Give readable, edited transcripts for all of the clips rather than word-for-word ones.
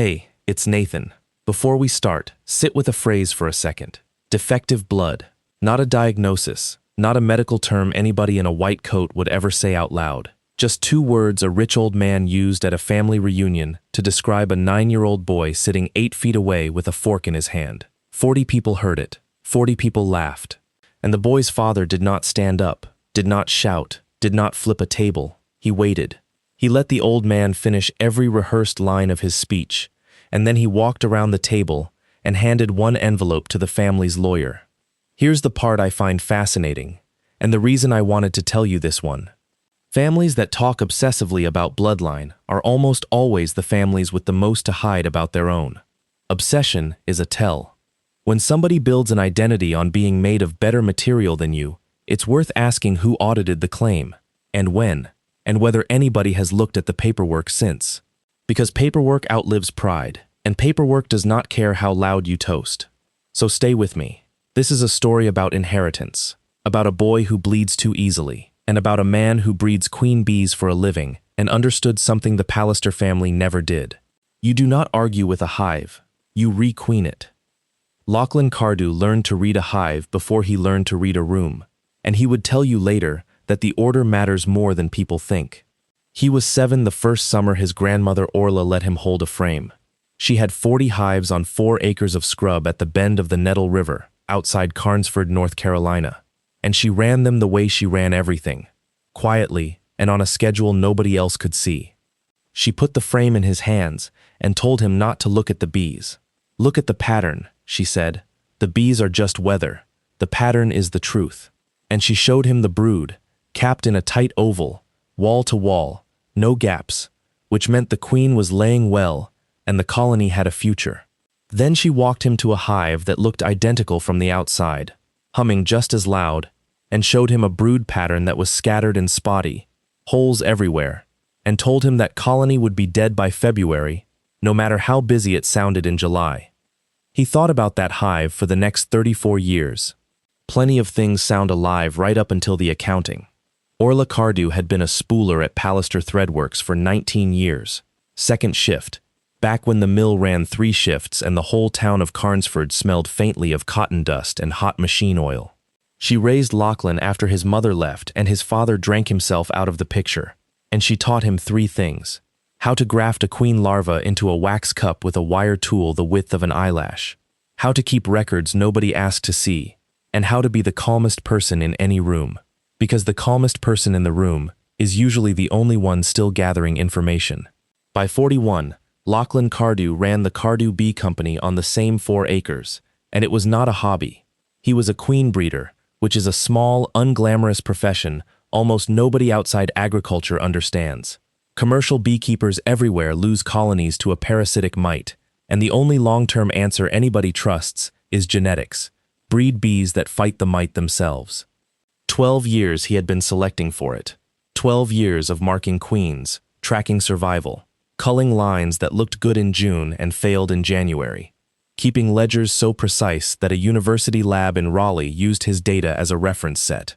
Hey, it's Nathan. Before we start, sit with a phrase for a second. Defective blood. Not a diagnosis, not a medical term anybody in a white coat would ever say out loud. Just two words a rich old man used at a family reunion to describe a 9-year-old boy sitting 8 feet away with a fork in his hand. 40 people heard it. 40 people laughed. And the boy's father did not stand up, did not shout, did not flip a table. He waited. He let the old man finish every rehearsed line of his speech, and then he walked around the table and handed one envelope to the family's lawyer. Here's the part I find fascinating, and the reason I wanted to tell you this one. Families that talk obsessively about bloodline are almost always the families with the most to hide about their own. Obsession is a tell. When somebody builds an identity on being made of better material than you, it's worth asking who audited the claim, and when, and whether anybody has looked at the paperwork since. Because paperwork outlives pride, and paperwork does not care how loud you toast. So stay with me. This is a story about inheritance, about a boy who bleeds too easily, and about a man who breeds queen bees for a living and understood something the Pallister family never did. You do not argue with a hive, you re-queen it. Lachlan Cardew learned to read a hive before he learned to read a room, and he would tell you later that the order matters more than people think. He was 7 the first summer his grandmother Orla let him hold a frame. She had 40 hives on 4 acres of scrub at the bend of the Nettle River, outside Carnesford, North Carolina, and she ran them the way she ran everything, quietly and on a schedule nobody else could see. She put the frame in his hands and told him not to look at the bees. "Look at the pattern," she said. "The bees are just weather. The pattern is the truth." And she showed him the brood, capped in a tight oval, wall to wall, no gaps, which meant the queen was laying well and the colony had a future. Then she walked him to a hive that looked identical from the outside, humming just as loud, and showed him a brood pattern that was scattered and spotty, holes everywhere, and told him that colony would be dead by February, no matter how busy it sounded in July. He thought about that hive for the next 34 years. Plenty of things sound alive right up until the accounting. Orla Cardew had been a spooler at Pallister Threadworks for 19 years, second shift, back when the mill ran 3 shifts and the whole town of Carnesford smelled faintly of cotton dust and hot machine oil. She raised Lachlan after his mother left and his father drank himself out of the picture, and she taught him 3 things: how to graft a queen larva into a wax cup with a wire tool the width of an eyelash, how to keep records nobody asked to see, and how to be the calmest person in any room, because the calmest person in the room is usually the only one still gathering information. By 41, Lachlan Cardew ran the Cardew Bee Company on the same 4 acres, and it was not a hobby. He was a queen breeder, which is a small, unglamorous profession almost nobody outside agriculture understands. Commercial beekeepers everywhere lose colonies to a parasitic mite, and the only long-term answer anybody trusts is genetics. Breed bees that fight the mite themselves. 12 years he had been selecting for it. 12 years of marking queens, tracking survival, culling lines that looked good in June and failed in January, keeping ledgers so precise that a university lab in Raleigh used his data as a reference set.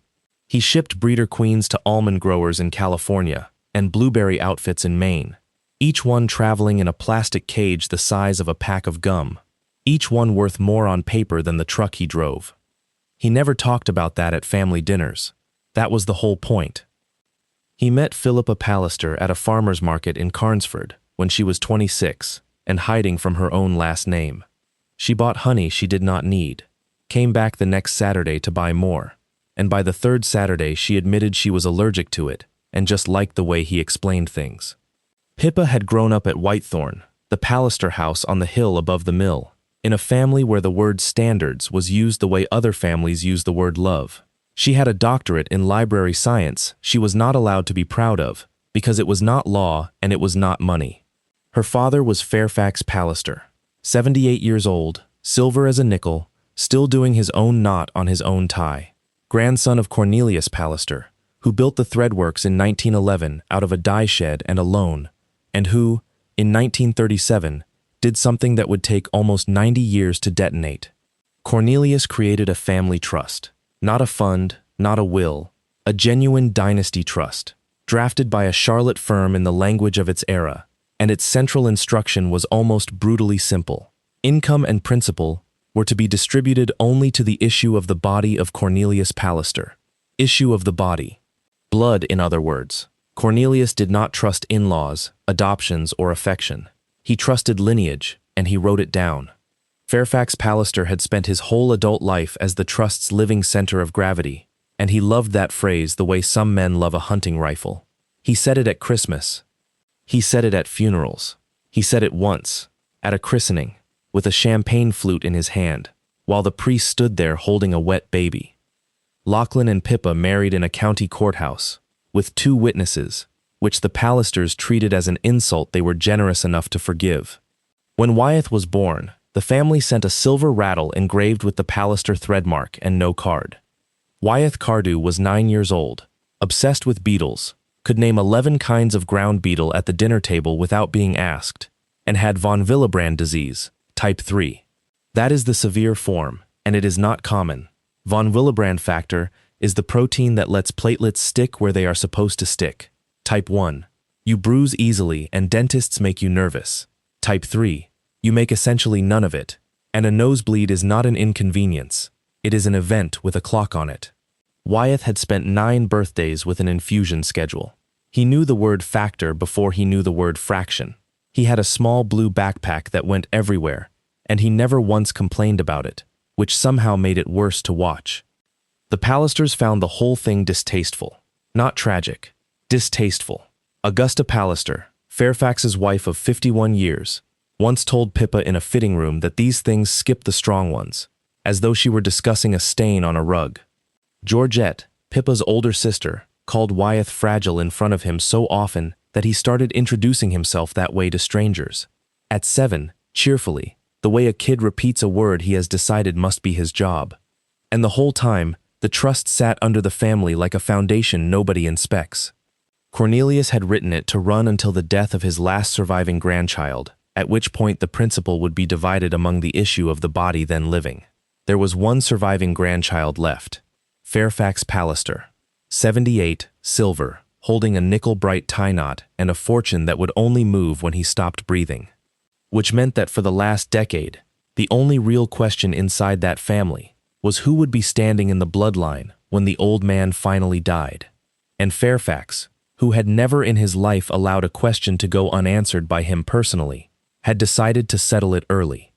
He shipped breeder queens to almond growers in California and blueberry outfits in Maine, each one traveling in a plastic cage the size of a pack of gum. Each one worth more on paper than the truck he drove. He never talked about that at family dinners. That was the whole point. He met Philippa Pallister at a farmer's market in Carnesford when she was 26 and hiding from her own last name. She bought honey she did not need, came back the next Saturday to buy more, and by the 3rd Saturday she admitted she was allergic to it and just liked the way he explained things. Pippa had grown up at Whitethorn, the Pallister house on the hill above the mill, in a family where the word standards was used the way other families use the word love. She had a doctorate in library science she was not allowed to be proud of because it was not law and it was not money. Her father was Fairfax Pallister, 78 years old, silver as a nickel, still doing his own knot on his own tie. Grandson of Cornelius Pallister, who built the Threadworks in 1911 out of a dye shed and a loan, and who, in 1937, did something that would take almost 90 years to detonate. Cornelius created a family trust, not a fund, not a will, a genuine dynasty trust, drafted by a Charlotte firm in the language of its era, and its central instruction was almost brutally simple. Income and principal were to be distributed only to the issue of the body of Cornelius Pallister. Issue of the body. Blood, in other words. Cornelius did not trust in-laws, adoptions, or affection. He trusted lineage, and he wrote it down. Fairfax Pallister had spent his whole adult life as the trust's living center of gravity, and he loved that phrase the way some men love a hunting rifle. He said it at Christmas. He said it at funerals. He said it once, at a christening, with a champagne flute in his hand, while the priest stood there holding a wet baby. Lachlan and Pippa married in a county courthouse, with 2 witnesses, which the Pallisters treated as an insult they were generous enough to forgive. When Wyeth was born, the family sent a silver rattle engraved with the Pallister threadmark and no card. Wyeth Cardew was 9 years old, obsessed with beetles, could name 11 kinds of ground beetle at the dinner table without being asked, and had von Willebrand disease, type 3. That is the severe form, and it is not common. Von Willebrand factor is the protein that lets platelets stick where they are supposed to stick. Type 1. You bruise easily and dentists make you nervous. Type 3. You make essentially none of it, and a nosebleed is not an inconvenience. It is an event with a clock on it. Wyeth had spent 9 birthdays with an infusion schedule. He knew the word factor before he knew the word fraction. He had a small blue backpack that went everywhere, and he never once complained about it, which somehow made it worse to watch. The Pallisters found the whole thing distasteful. Not tragic. Distasteful. Augusta Pallister, Fairfax's wife of 51 years, once told Pippa in a fitting room that these things skip the strong ones, as though she were discussing a stain on a rug. Georgette, Pippa's older sister, called Wyeth fragile in front of him so often that he started introducing himself that way to strangers. At 7, cheerfully, the way a kid repeats a word he has decided must be his job. And the whole time, the trust sat under the family like a foundation nobody inspects. Cornelius had written it to run until the death of his last surviving grandchild, at which point the principal would be divided among the issue of the body then living. There was one surviving grandchild left, Fairfax Pallister, 78, silver, holding a nickel-bright tie knot and a fortune that would only move when he stopped breathing. Which meant that for the last decade, the only real question inside that family was who would be standing in the bloodline when the old man finally died. And Fairfax, who had never in his life allowed a question to go unanswered by him personally, had decided to settle it early.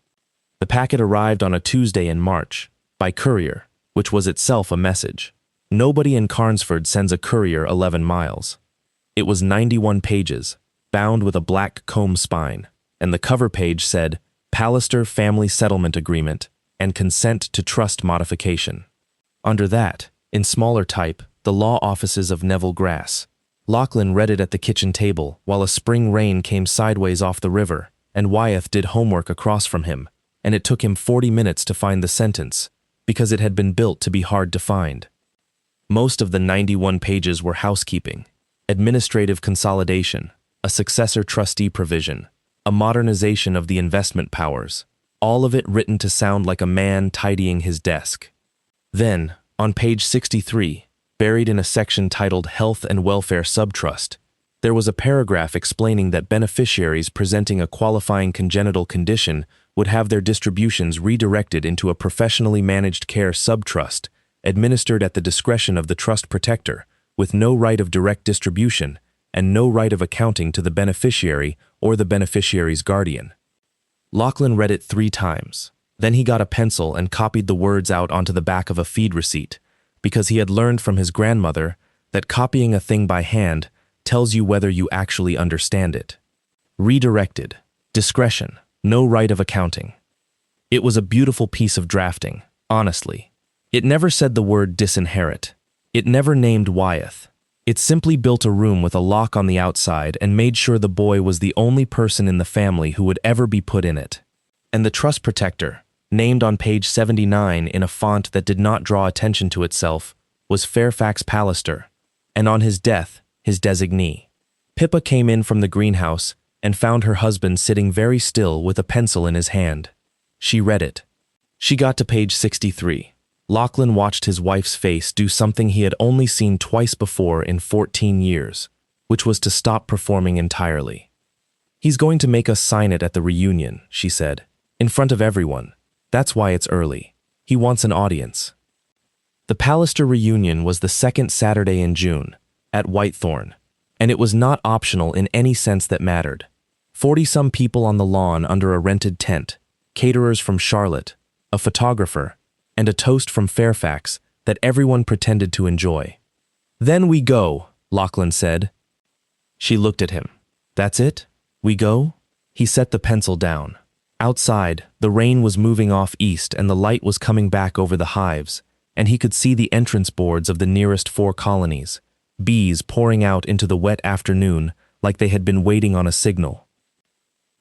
The packet arrived on a Tuesday in March, by courier, which was itself a message. Nobody in Carnesford sends a courier 11 miles. It was 91 pages, bound with a black comb spine, and the cover page said, Pallister Family Settlement Agreement and Consent to Trust Modification. Under that, in smaller type, the law offices of Neville Grass. Lachlan read it at the kitchen table while a spring rain came sideways off the river, and Wyeth did homework across from him, and it took him 40 minutes to find the sentence, because it had been built to be hard to find. Most of the 91 pages were housekeeping, administrative consolidation, a successor trustee provision, a modernization of the investment powers, all of it written to sound like a man tidying his desk. Then, on page 63, buried in a section titled Health and Welfare Subtrust, there was a paragraph explaining that beneficiaries presenting a qualifying congenital condition would have their distributions redirected into a professionally managed care subtrust, administered at the discretion of the trust protector, with no right of direct distribution and no right of accounting to the beneficiary or the beneficiary's guardian. Lachlan read it 3 times. Then he got a pencil and copied the words out onto the back of a feed receipt, because he had learned from his grandmother that copying a thing by hand tells you whether you actually understand it. Redirected. Discretion. No right of accounting. It was a beautiful piece of drafting, honestly. It never said the word disinherit. It never named Wyeth. It simply built a room with a lock on the outside and made sure the boy was the only person in the family who would ever be put in it. And the trust protector, named on page 79 in a font that did not draw attention to itself, was Fairfax Pallister, and on his death, his designee. Pippa came in from the greenhouse and found her husband sitting very still with a pencil in his hand. She read it. She got to page 63. Lachlan watched his wife's face do something he had only seen twice before in 14 years, which was to stop performing entirely. He's going to make us sign it at the reunion, she said. In front of everyone. That's why it's early. He wants an audience. The Pallister reunion was the second Saturday in June, at Whitethorn, and it was not optional in any sense that mattered. 40-some people on the lawn under a rented tent, caterers from Charlotte, a photographer, and a toast from Fairfax that everyone pretended to enjoy. "Then we go," Lachlan said. She looked at him. "That's it? We go?" He set the pencil down. Outside, the rain was moving off east and the light was coming back over the hives, and he could see the entrance boards of the nearest 4 colonies, bees pouring out into the wet afternoon like they had been waiting on a signal.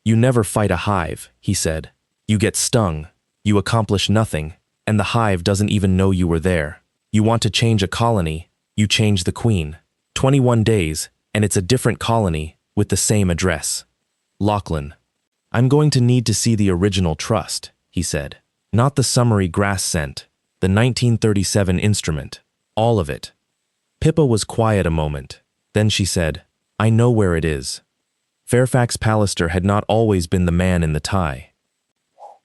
"You never fight a hive," he said. "You get stung, you accomplish nothing, and the hive doesn't even know you were there. You want to change a colony, you change the queen. 21 days, and it's a different colony with the same address." "Lachlan, I'm going to need to see the original trust," he said. "Not the summary grass scent, the 1937 instrument, all of it." Pippa was quiet a moment. Then she said, "I know where it is." Fairfax Pallister had not always been the man in the tie.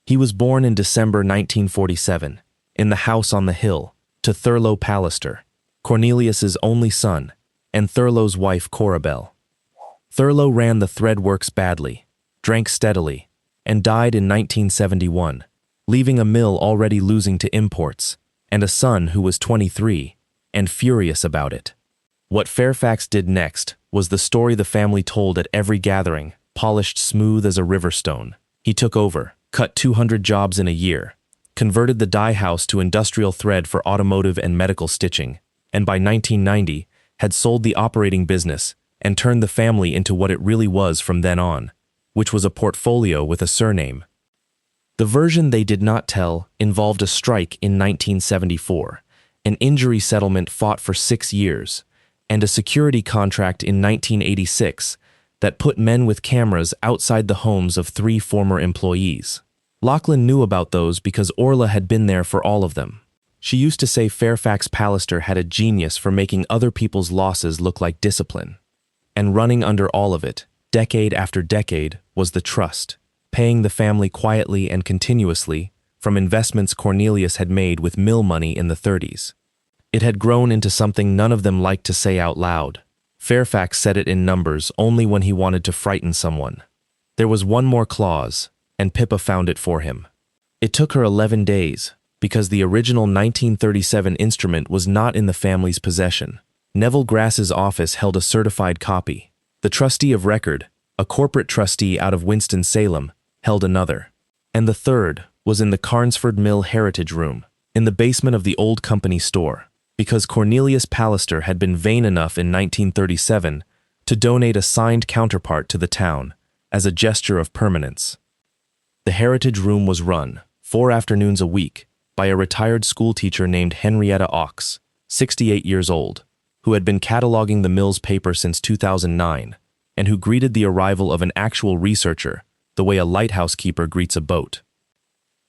He was born in December 1947, in the house on the hill, to Thurlow Pallister, Cornelius's only son, and Thurlow's wife Corabelle. Thurlow ran the thread works badly, drank steadily, and died in 1971, leaving a mill already losing to imports, and a son who was 23, and furious about it. What Fairfax did next was the story the family told at every gathering, polished smooth as a river stone. He took over, cut 200 jobs in a year, converted the dye house to industrial thread for automotive and medical stitching, and by 1990 had sold the operating business and turned the family into what it really was from then on, which was a portfolio with a surname. The version they did not tell involved a strike in 1974, an injury settlement fought for 6 years, and a security contract in 1986 that put men with cameras outside the homes of 3 former employees. Lachlan knew about those because Orla had been there for all of them. She used to say Fairfax Pallister had a genius for making other people's losses look like discipline. And running under all of it, decade after decade, was the trust, paying the family quietly and continuously from investments Cornelius had made with mill money in the 30s. It had grown into something none of them liked to say out loud. Fairfax said it in numbers only when he wanted to frighten someone. There was one more clause, and Pippa found it for him. It took her 11 days, because the original 1937 instrument was not in the family's possession. Neville Grass's office held a certified copy. The trustee of record, a corporate trustee out of Winston-Salem, held another. And the third was in the Carnsford Mill Heritage Room, in the basement of the old company store, because Cornelius Pallister had been vain enough in 1937 to donate a signed counterpart to the town as a gesture of permanence. The Heritage Room was run, 4 afternoons a week, by a retired schoolteacher named Henrietta Ox, 68 years old, who had been cataloging the mill's paper since 2009, and who greeted the arrival of an actual researcher the way a lighthouse keeper greets a boat.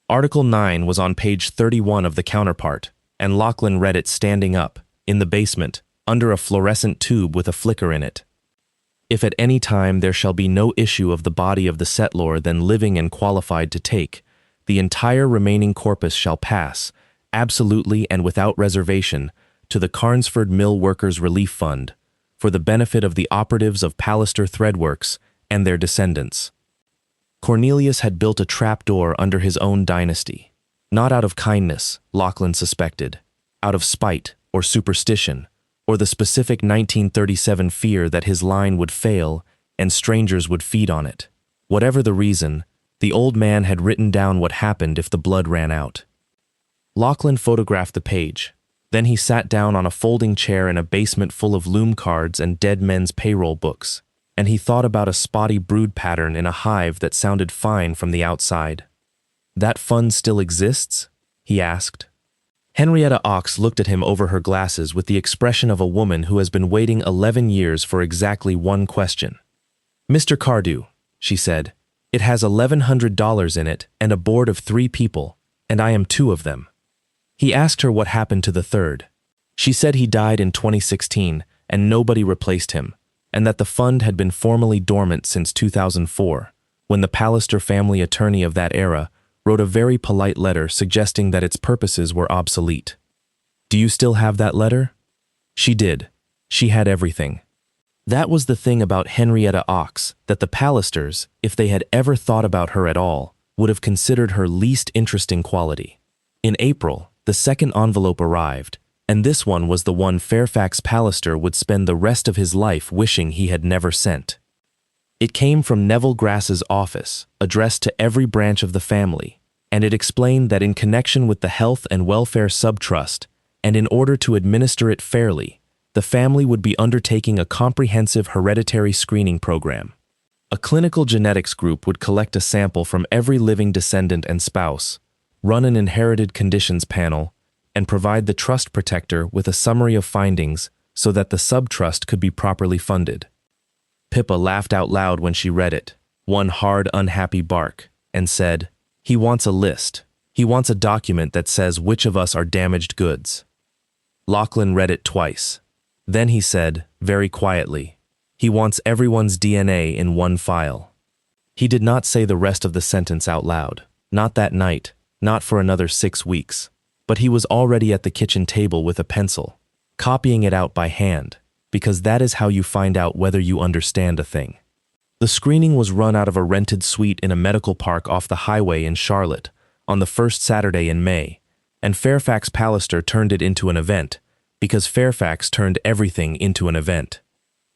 Article 9 was on page 31 of the counterpart, and Lachlan read it standing up, in the basement, under a fluorescent tube with a flicker in it. "If at any time there shall be no issue of the body of the settlor than living and qualified to take, the entire remaining corpus shall pass, absolutely and without reservation, to the Carnsford Mill Workers' Relief Fund, for the benefit of the operatives of Pallister Threadworks and their descendants." Cornelius had built a trapdoor under his own dynasty. Not out of kindness, Lachlan suspected, out of spite or superstition, or the specific 1937 fear that his line would fail and strangers would feed on it. Whatever the reason, the old man had written down what happened if the blood ran out. Lachlan photographed the page. Then he sat down on a folding chair in a basement full of loom cards and dead men's payroll books, and he thought about a spotty brood pattern in a hive that sounded fine from the outside. "That fund still exists?" he asked. Henrietta Ox looked at him over her glasses with the expression of a woman who has been waiting 11 years for exactly one question. "Mr. Cardew," she said, "it has $1,100 in it and a board of 3 people, and I am 2 of them." He asked her what happened to the third. She said he died in 2016 and nobody replaced him, and that the fund had been formally dormant since 2004, when the Pallister family attorney of that era wrote a very polite letter suggesting that its purposes were obsolete. Do you still have that letter? She did. She had everything. That was the thing about Henrietta Ox, that the Pallisters, if they had ever thought about her at all, would have considered her least interesting quality. In April, the second envelope arrived, and this one was the one Fairfax Pallister would spend the rest of his life wishing he had never sent. It came from Neville Grass's office, addressed to every branch of the family, and it explained that in connection with the Health and Welfare Subtrust, and in order to administer it fairly, the family would be undertaking a comprehensive hereditary screening program. A clinical genetics group would collect a sample from every living descendant and spouse, run an inherited conditions panel, and provide the trust protector with a summary of findings so that the subtrust could be properly funded. Pippa laughed out loud when she read it, one hard, unhappy bark, and said, "He wants a list. He wants a document that says which of us are damaged goods." Lachlan read it twice. Then he said, very quietly, "He wants everyone's DNA in one file." He did not say the rest of the sentence out loud, not that night, not for another 6 weeks, but he was already at the kitchen table with a pencil, copying it out by hand, because that is how you find out whether you understand a thing. The screening was run out of a rented suite in a medical park off the highway in Charlotte on the first Saturday in May, and Fairfax Pallister turned it into an event, because Fairfax turned everything into an event.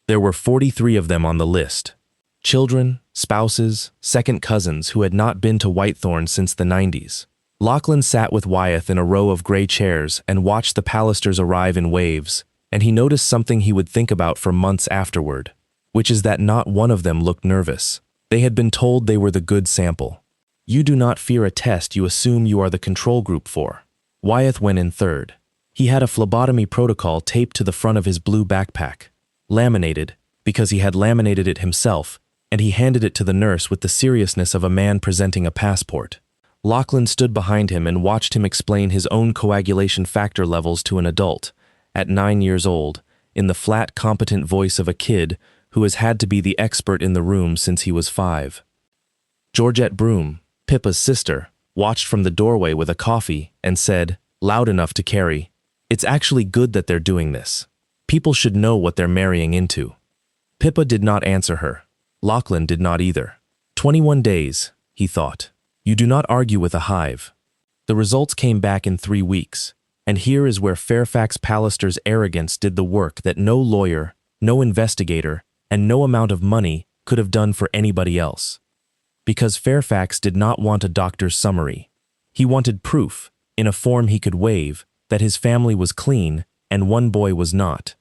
There were 43 of them on the list. Children, spouses, second cousins who had not been to Whitethorn since the 90s. Lachlan sat with Wyeth in a row of gray chairs and watched the Pallisters arrive in waves, and he noticed something he would think about for months afterward, which is that not one of them looked nervous. They had been told they were the good sample. You do not fear a test you assume you are the control group for. Wyeth went in third. He had a phlebotomy protocol taped to the front of his blue backpack, laminated, because he had laminated it himself, and he handed it to the nurse with the seriousness of a man presenting a passport. Lachlan stood behind him and watched him explain his own coagulation factor levels to an adult, at 9 years old, in the flat, competent voice of a kid who has had to be the expert in the room since he was 5. Georgette Broom, Pippa's sister, watched from the doorway with a coffee and said, loud enough to carry, "It's actually good that they're doing this. People should know what they're marrying into." Pippa did not answer her. Lachlan did not either. 21 days, he thought. You do not argue with a hive. The results came back in 3 weeks, and here is where Fairfax Pallister's arrogance did the work that no lawyer, no investigator, and no amount of money could have done for anybody else. Because Fairfax did not want a doctor's summary. He wanted proof, in a form he could waive, that his family was clean and one boy was not.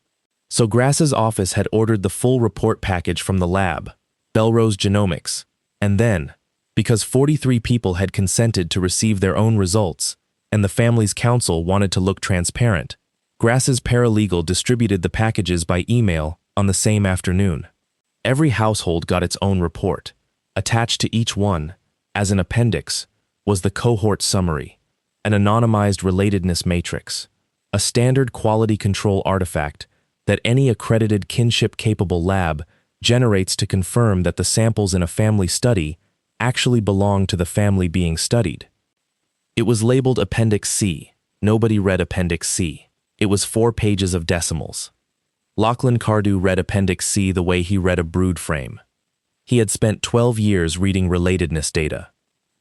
So Grass's office had ordered the full report package from the lab, Belrose Genomics, and then, because 43 people had consented to receive their own results, and the family's counsel wanted to look transparent, Grass's paralegal distributed the packages by email on the same afternoon. Every household got its own report. Attached to each one, as an appendix, was the cohort summary, an anonymized relatedness matrix, a standard quality control artifact that any accredited kinship-capable lab generates to confirm that the samples in a family study actually belong to the family being studied. It was labeled Appendix C. Nobody read Appendix C. It was 4 pages of decimals. Lachlan Cardew read Appendix C the way he read a brood frame. He had spent 12 years reading relatedness data.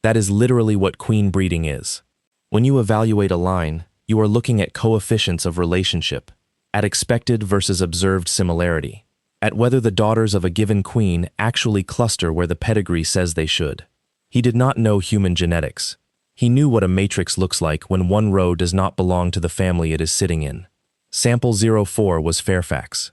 That is literally what queen breeding is. When you evaluate a line, you are looking at coefficients of relationship, at expected versus observed similarity, at whether the daughters of a given queen actually cluster where the pedigree says they should. He did not know human genetics. He knew what a matrix looks like when one row does not belong to the family it is sitting in. Sample 04 was Fairfax.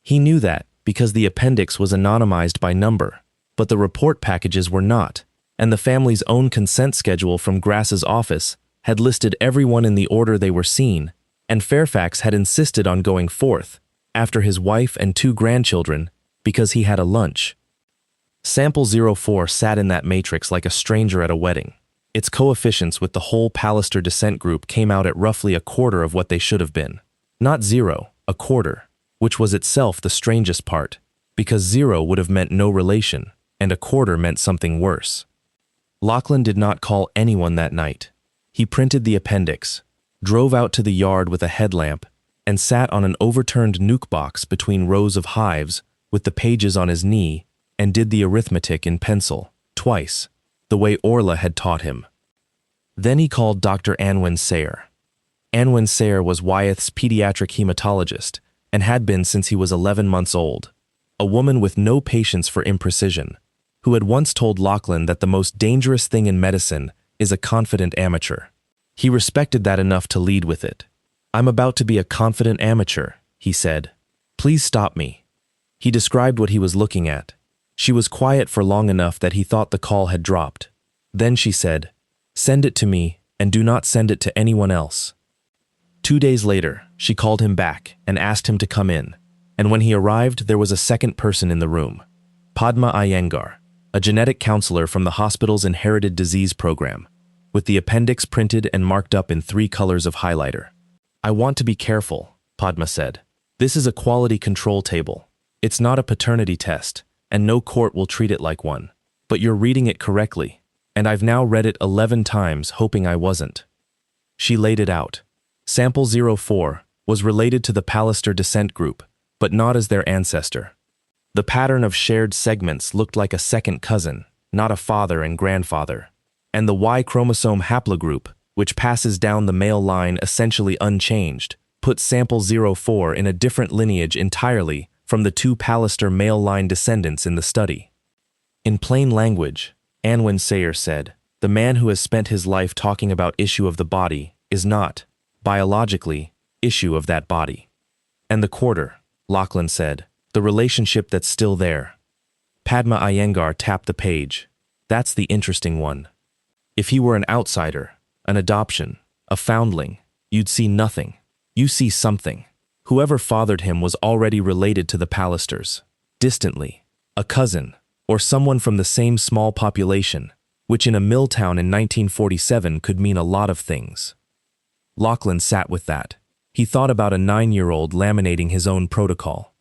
He knew that because the appendix was anonymized by number, but the report packages were not, and the family's own consent schedule from Grass's office had listed everyone in the order they were seen, and Fairfax had insisted on going forth, after his wife and 2 grandchildren, because he had a lunch. Sample 04 sat in that matrix like a stranger at a wedding. Its coefficients with the whole Pallister descent group came out at roughly a quarter of what they should have been. Not 0, a quarter, which was itself the strangest part, because 0 would have meant no relation, and a quarter meant something worse. Lachlan did not call anyone that night. He printed the appendix, drove out to the yard with a headlamp, and sat on an overturned nuke box between rows of hives with the pages on his knee and did the arithmetic in pencil, twice, the way Orla had taught him. Then he called Dr. Anwen Sayer. Anwen Sayer was Wyeth's pediatric hematologist and had been since he was 11 months old, a woman with no patience for imprecision, who had once told Lachlan that the most dangerous thing in medicine is a confident amateur. He respected that enough to lead with it. "I'm about to be a confident amateur," he said. "Please stop me." He described what he was looking at. She was quiet for long enough that he thought the call had dropped. Then she said, "Send it to me, and do not send it to anyone else." 2 days later, she called him back and asked him to come in, and when he arrived, there was a second person in the room, Padma Iyengar, a genetic counselor from the hospital's inherited disease program, with the appendix printed and marked up in 3 colors of highlighter. "I want to be careful," Padma said. "This is a quality control table. It's not a paternity test, and no court will treat it like one. But you're reading it correctly, and I've now read it 11 times hoping I wasn't." She laid it out. Sample 04 was related to the Pallister descent group, but not as their ancestor. The pattern of shared segments looked like a second cousin, not a father and grandfather. And the Y chromosome haplogroup, which passes down the male line essentially unchanged, put sample 04 in a different lineage entirely from the 2 Pallister male line descendants in the study. In plain language, Anwen Sayer said, "The man who has spent his life talking about issue of the body is not, biologically, issue of that body." "And the quarter," Lachlan said, "the relationship that's still there." Padma Iyengar tapped the page. "That's the interesting one. If he were an outsider, an adoption, a foundling, you'd see nothing. You see something. Whoever fathered him was already related to the Pallisters, distantly, a cousin, or someone from the same small population, which in a mill town in 1947 could mean a lot of things." Lachlan sat with that. He thought about a 9-year-old laminating his own protocol.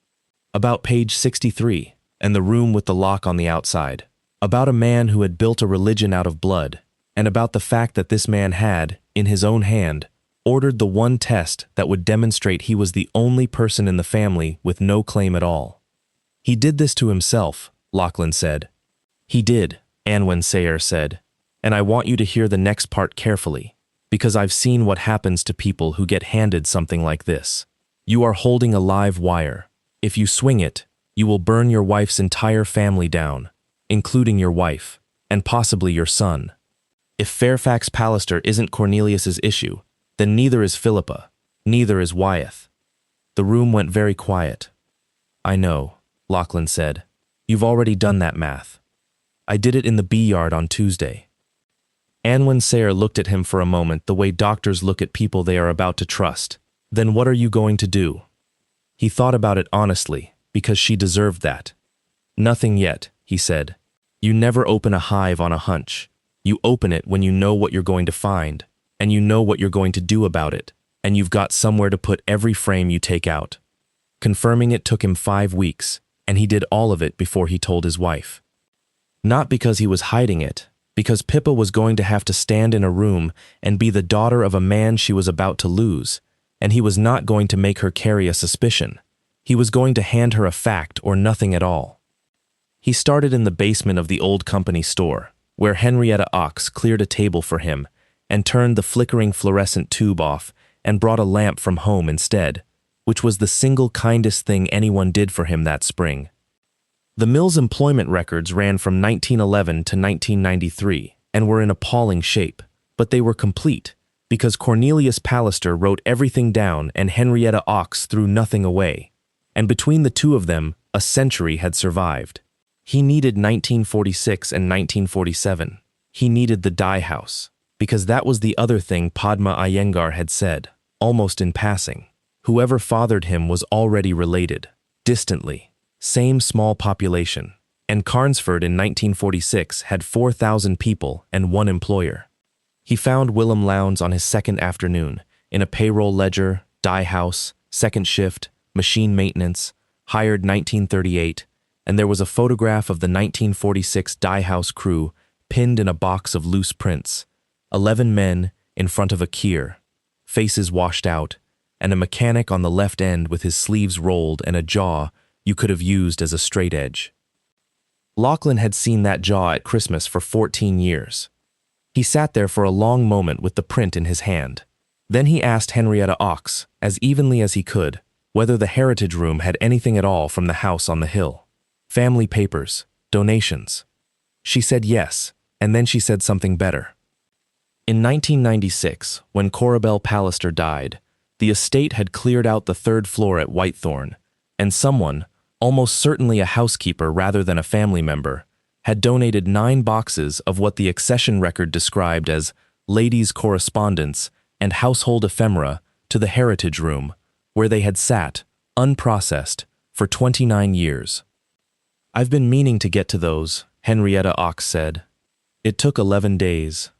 About page 63, and the room with the lock on the outside. About a man who had built a religion out of blood, and about the fact that this man had, in his own hand, ordered the one test that would demonstrate he was the only person in the family with no claim at all. "He did this to himself," Lachlan said. "He did," Anwen Sayer said, "and I want you to hear the next part carefully, because I've seen what happens to people who get handed something like this. You are holding a live wire. If you swing it, you will burn your wife's entire family down, including your wife, and possibly your son. If Fairfax Pallister isn't Cornelius's issue, then neither is Philippa, neither is Wyeth." The room went very quiet. "I know," Lachlan said. "You've already done that math. I did it in the B yard on Tuesday." Anwen Sayer looked at him for a moment the way doctors look at people they are about to trust. "Then what are you going to do?" He thought about it honestly, because she deserved that. "Nothing yet," he said. "You never open a hive on a hunch. You open it when you know what you're going to find, and you know what you're going to do about it, and you've got somewhere to put every frame you take out." Confirming it took him 5 weeks, and he did all of it before he told his wife. Not because he was hiding it, because Pippa was going to have to stand in a room and be the daughter of a man she was about to lose, and he was not going to make her carry a suspicion. He was going to hand her a fact or nothing at all. He started in the basement of the old company store, where Henrietta Ox cleared a table for him and turned the flickering fluorescent tube off and brought a lamp from home instead, which was the single kindest thing anyone did for him that spring. The mill's employment records ran from 1911 to 1993 and were in appalling shape, but they were complete because Cornelius Pallister wrote everything down and Henrietta Ox threw nothing away, and between the two of them, a century had survived. He needed 1946 and 1947. He needed the dye house, because that was the other thing Padma Iyengar had said, almost in passing. Whoever fathered him was already related, distantly, same small population, and Carnesford in 1946 had 4,000 people and 1 employer. He found Willem Lowndes on his second afternoon, in a payroll ledger, dye house, second shift, machine maintenance, hired 1938, and there was a photograph of the 1946 Die House crew pinned in a box of loose prints, 11 men in front of a kier, faces washed out, and a mechanic on the left end with his sleeves rolled and a jaw you could have used as a straight edge. Lachlan had seen that jaw at Christmas for 14 years. He sat there for a long moment with the print in his hand. Then he asked Henrietta Ox, as evenly as he could, whether the heritage room had anything at all from the house on the hill. Family papers, donations. She said yes, and then she said something better. In 1996, when Corabelle Pallister died, the estate had cleared out the third floor at Whitethorn, and someone, almost certainly a housekeeper rather than a family member, had donated 9 boxes of what the accession record described as ladies' correspondence and household ephemera to the heritage room, where they had sat, unprocessed, for 29 years. "I've been meaning to get to those," Henrietta Ox said. It took 11 days.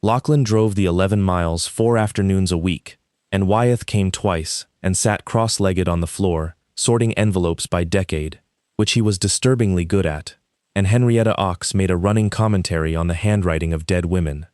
Lachlan drove the 11 miles 4 afternoons a week, and Wyeth came twice and sat cross-legged on the floor, sorting envelopes by decade, which he was disturbingly good at, and Henrietta Ox made a running commentary on the handwriting of dead women.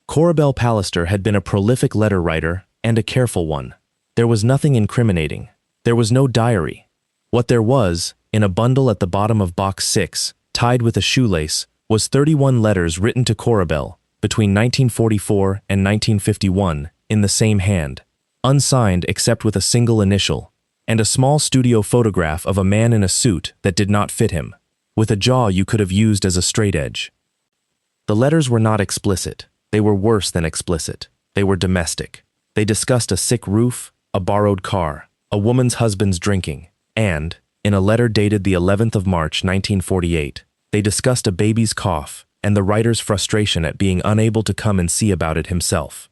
Corabelle Pallister had been a prolific letter writer and a careful one. There was nothing incriminating. There was no diary. What there was, in a bundle at the bottom of box 6, tied with a shoelace, was 31 letters written to Corabelle between 1944 and 1951 in the same hand, unsigned except with a single initial, and a small studio photograph of a man in a suit that did not fit him, with a jaw you could have used as a straight edge. The letters were not explicit. They were worse than explicit. They were domestic. They discussed a sick roof, a borrowed car, a woman's husband's drinking, and, in a letter dated the 11th of March 1948, they discussed a baby's cough and the writer's frustration at being unable to come and see about it himself.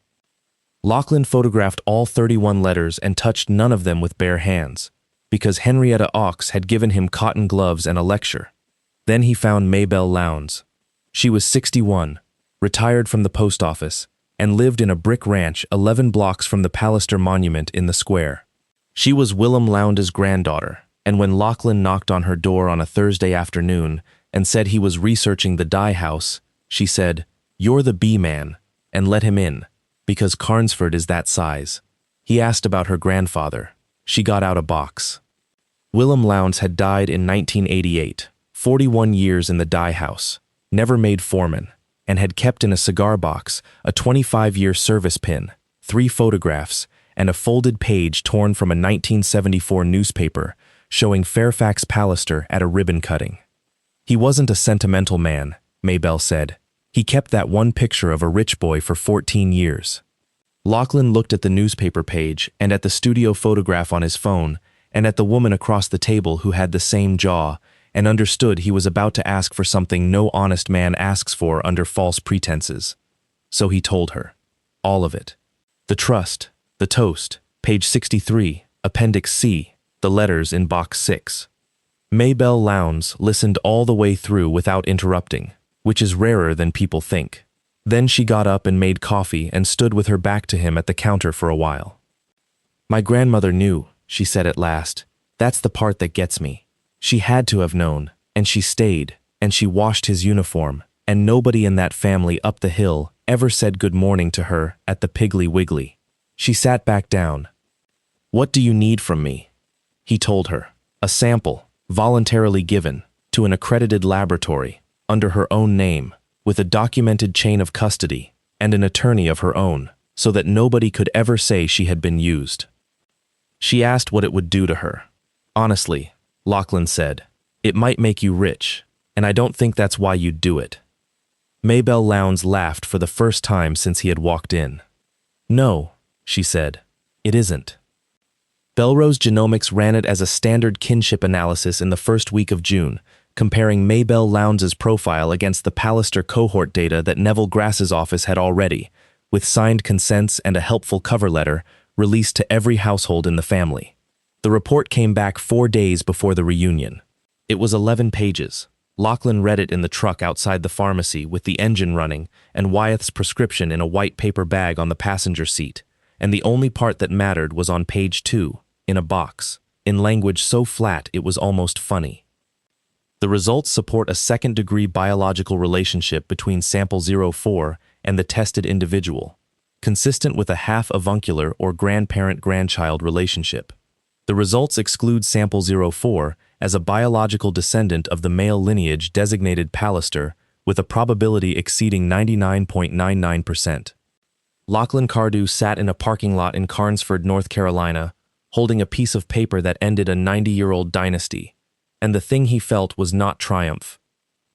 Lachlan photographed all 31 letters and touched none of them with bare hands, because Henrietta Ox had given him cotton gloves and a lecture. Then he found Maybelle Lowndes. She was 61, retired from the post office, and lived in a brick ranch 11 blocks from the Pallister monument in the square. She was Willem Lowndes' granddaughter, and when Lachlan knocked on her door on a Thursday afternoon and said he was researching the dye house, she said, "You're the B-man," and let him in, because Carnesford is that size. He asked about her grandfather. She got out a box. Willem Lowndes had died in 1988, 41 years in the dye house, never made foreman, and had kept in a cigar box a 25-year service pin, 3 photographs, and a folded page torn from a 1974 newspaper showing Fairfax Pallister at a ribbon cutting. He wasn't a sentimental man, Maybelle said. He kept that one picture of a rich boy for 14 years. Lachlan looked at the newspaper page and at the studio photograph on his phone and at the woman across the table who had the same jaw and understood he was about to ask for something no honest man asks for under false pretenses. So he told her. All of it. The trust, the toast, page 63, Appendix C, the letters in box 6. Maybelle Lowndes listened all the way through without interrupting, which is rarer than people think. Then she got up and made coffee and stood with her back to him at the counter for a while. "My grandmother knew," she said at last. "That's the part that gets me. She had to have known, and she stayed, and she washed his uniform, and nobody in that family up the hill ever said good morning to her at the Piggly Wiggly." She sat back down. "What do you need from me?" He told her. A sample, voluntarily given, to an accredited laboratory, under her own name, with a documented chain of custody, and an attorney of her own, so that nobody could ever say she had been used. She asked what it would do to her. "Honestly," Lachlan said, "it might make you rich, and I don't think that's why you'd do it." Maybelle Lowndes laughed for the first time since he had walked in. "No," she said, "it isn't." Belrose Genomics ran it as a standard kinship analysis in the first week of June, comparing Maybelle Lowndes' profile against the Pallister cohort data that Neville Grass's office had already, with signed consents and a helpful cover letter, released to every household in the family. The report came back 4 days before the reunion. It was 11 pages. Lachlan read it in the truck outside the pharmacy with the engine running and Wyeth's prescription in a white paper bag on the passenger seat, and the only part that mattered was on page 2, in a box, in language so flat it was almost funny. The results support a second-degree biological relationship between sample 04 and the tested individual, consistent with a half-avuncular or grandparent-grandchild relationship. The results exclude sample 04 as a biological descendant of the male lineage designated Pallister with a probability exceeding 99.99%. Lachlan Cardew sat in a parking lot in Carnesford, North Carolina, holding a piece of paper that ended a 90-year-old dynasty, and the thing he felt was not triumph.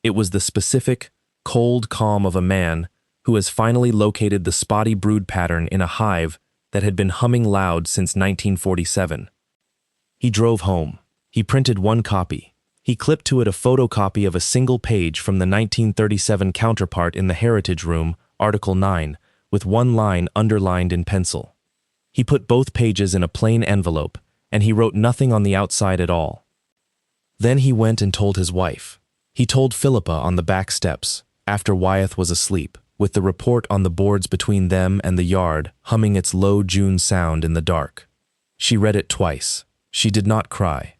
It was the specific, cold calm of a man who has finally located the spotty brood pattern in a hive that had been humming loud since 1947. He drove home. He printed one copy. He clipped to it a photocopy of a single page from the 1937 counterpart in the Heritage Room, Article 9, with one line underlined in pencil. He put both pages in a plain envelope, and he wrote nothing on the outside at all. Then he went and told his wife. He told Philippa on the back steps, after Wyeth was asleep, with the report on the boards between them and the yard humming its low June sound in the dark. She read it twice. She did not cry.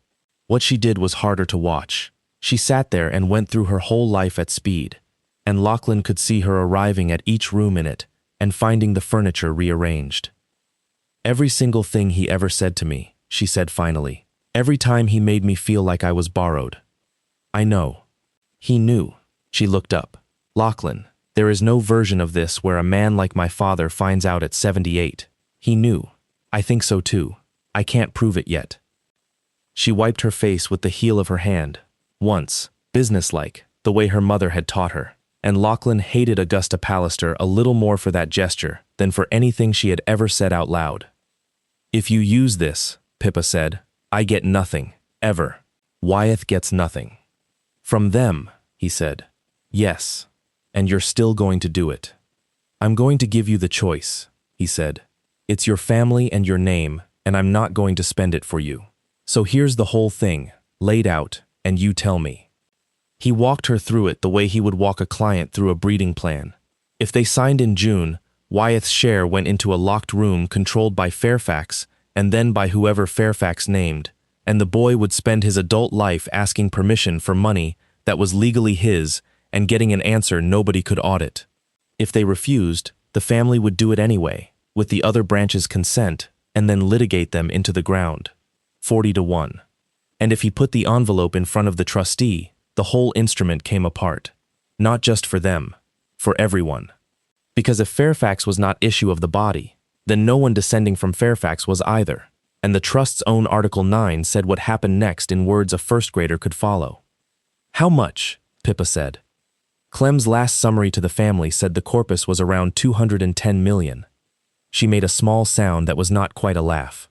What she did was harder to watch. She sat there and went through her whole life at speed, and Lachlan could see her arriving at each room in it and finding the furniture rearranged. Every single thing he ever said to me, she said finally. Every time he made me feel like I was borrowed. I know. He knew. She looked up. Lachlan, there is no version of this where a man like my father finds out at 78. He knew. I think so too. I can't prove it yet. She wiped her face with the heel of her hand. Once, businesslike, the way her mother had taught her. And Lachlan hated Augusta Pallister a little more for that gesture than for anything she had ever said out loud. If you use this, Pippa said, I get nothing, ever. Wyeth gets nothing. From them, he said. Yes, and you're still going to do it. I'm going to give you the choice, he said. It's your family and your name, and I'm not going to spend it for you. So here's the whole thing, laid out, and you tell me. He walked her through it the way he would walk a client through a breeding plan. If they signed in June, Wyeth's share went into a locked room controlled by Fairfax and then by whoever Fairfax named, and the boy would spend his adult life asking permission for money that was legally his and getting an answer nobody could audit. If they refused, the family would do it anyway, with the other branch's consent, and then litigate them into the ground. 40-1. And if he put the envelope in front of the trustee, the whole instrument came apart. Not just for them, for everyone. Because if Fairfax was not issue of the body, then no one descending from Fairfax was either, and the trust's own Article 9 said what happened next in words a first grader could follow. How much? Pippa said. Clem's last summary to the family said the corpus was around 210 million. She made a small sound that was not quite a laugh.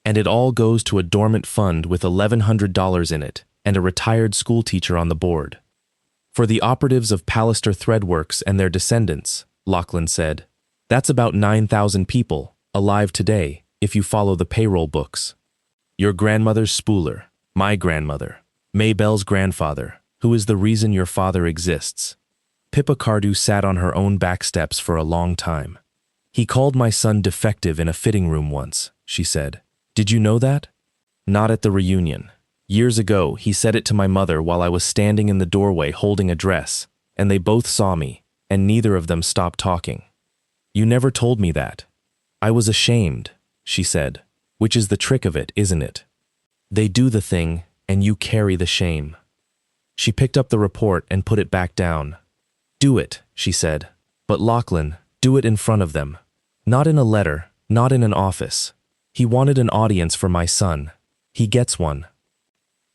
And it all goes to a dormant fund with $1,100 in it, and a retired schoolteacher on the board. For the operatives of Pallister Threadworks and their descendants, Lachlan said, that's about 9,000 people, alive today, if you follow the payroll books. Your grandmother's spooler, my grandmother, Maybelle's grandfather, who is the reason your father exists. Pippa Cardew sat on her own back steps for a long time. He called my son defective in a fitting room once, she said. Did you know that? Not at the reunion. Years ago, he said it to my mother while I was standing in the doorway holding a dress, and they both saw me, and neither of them stopped talking. You never told me that. I was ashamed, she said, which is the trick of it, isn't it? They do the thing, and you carry the shame. She picked up the report and put it back down. Do it, she said, but Lachlan, do it in front of them. Not in a letter, not in an office. He wanted an audience for my son. He gets one.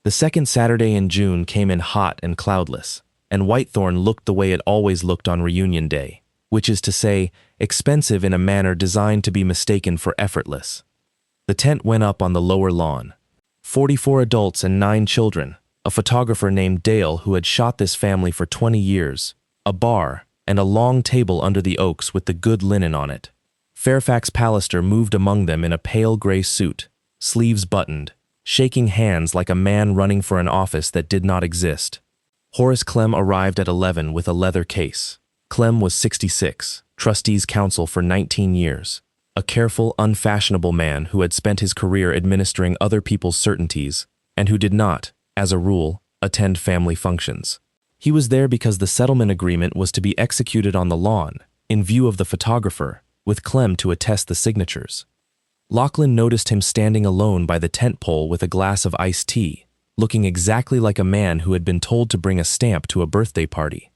The second Saturday in June came in hot and cloudless, and Whitethorn looked the way it always looked on reunion day, which is to say, expensive in a manner designed to be mistaken for effortless. The tent went up on the lower lawn. 44 adults and 9 children, a photographer named Dale who had shot this family for 20 years, a bar, and a long table under the oaks with the good linen on it. Fairfax Pallister moved among them in a pale gray suit, sleeves buttoned, shaking hands like a man running for an office that did not exist. Horace Clem arrived at 11 with a leather case. Clem was 66, trustees' counsel for 19 years, a careful, unfashionable man who had spent his career administering other people's certainties and who did not, as a rule, attend family functions. He was there because the settlement agreement was to be executed on the lawn, in view of the photographer, with Clem to attest the signatures. Lachlan noticed him standing alone by the tent pole with a glass of iced tea, looking exactly like a man who had been told to bring a stamp to a birthday party.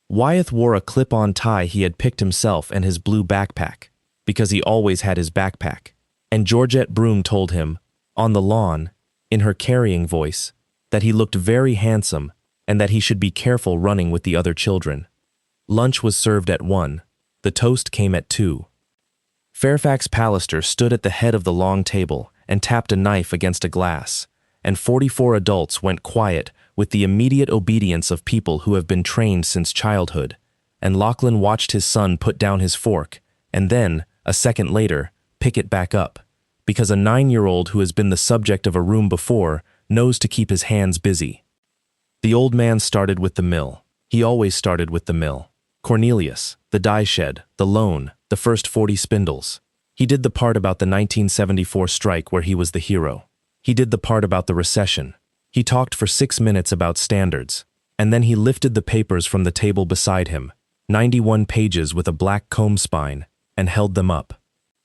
Wyeth wore a clip-on tie he had picked himself and his blue backpack, because he always had his backpack, and Georgette Broom told him, on the lawn, in her carrying voice, that he looked very handsome and that he should be careful running with the other children. Lunch was served at 1. The toast came at 2. Fairfax Pallister stood at the head of the long table and tapped a knife against a glass, and 44 adults went quiet with the immediate obedience of people who have been trained since childhood, and Lachlan watched his son put down his fork and then, a second later, pick it back up, because a 9-year-old who has been the subject of a room before knows to keep his hands busy. The old man started with the mill. He always started with the mill. Cornelius, the dye shed, the loan, the first 40 spindles. He did the part about the 1974 strike where he was the hero. He did the part about the recession. He talked for 6 minutes about standards, and then he lifted the papers from the table beside him, 91 pages with a black comb spine, and held them up.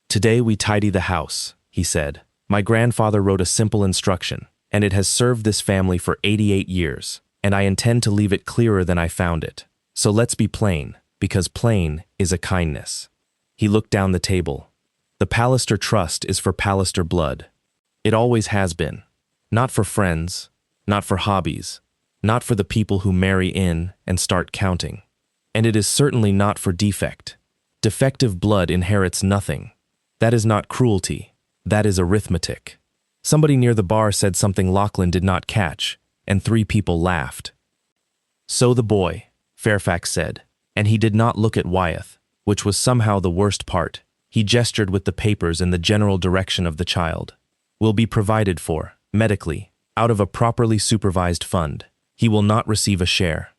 "Today we tidy the house," he said. "My grandfather wrote a simple instruction, and it has served this family for 88 years, and I intend to leave it clearer than I found it. So let's be plain, because plain is a kindness." He looked down the table. "The Pallister Trust is for Pallister blood. It always has been. Not for friends, not for hobbies, not for the people who marry in and start counting. And it is certainly not for defect. Defective blood inherits nothing. That is not cruelty. That is arithmetic." Somebody near the bar said something Lachlan did not catch, and 3 people laughed. "So the boy," Fairfax said, and he did not look at Wyeth, which was somehow the worst part. He gestured with the papers in the general direction of the child. "Will be provided for, medically, out of a properly supervised fund. He will not receive a share.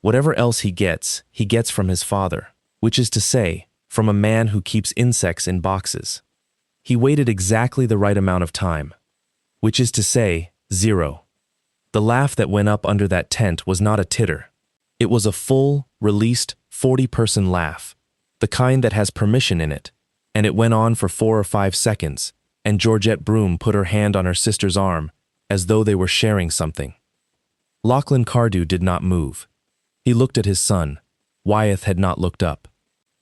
Whatever else he gets from his father, which is to say, from a man who keeps insects in boxes." He waited exactly the right amount of time, which is to say, 0. The laugh that went up under that tent was not a titter. It was a full, released, 40-person laugh, the kind that has permission in it, and it went on for 4 or 5 seconds, and Georgette Broom put her hand on her sister's arm, as though they were sharing something. Lachlan Cardew did not move. He looked at his son. Wyeth had not looked up.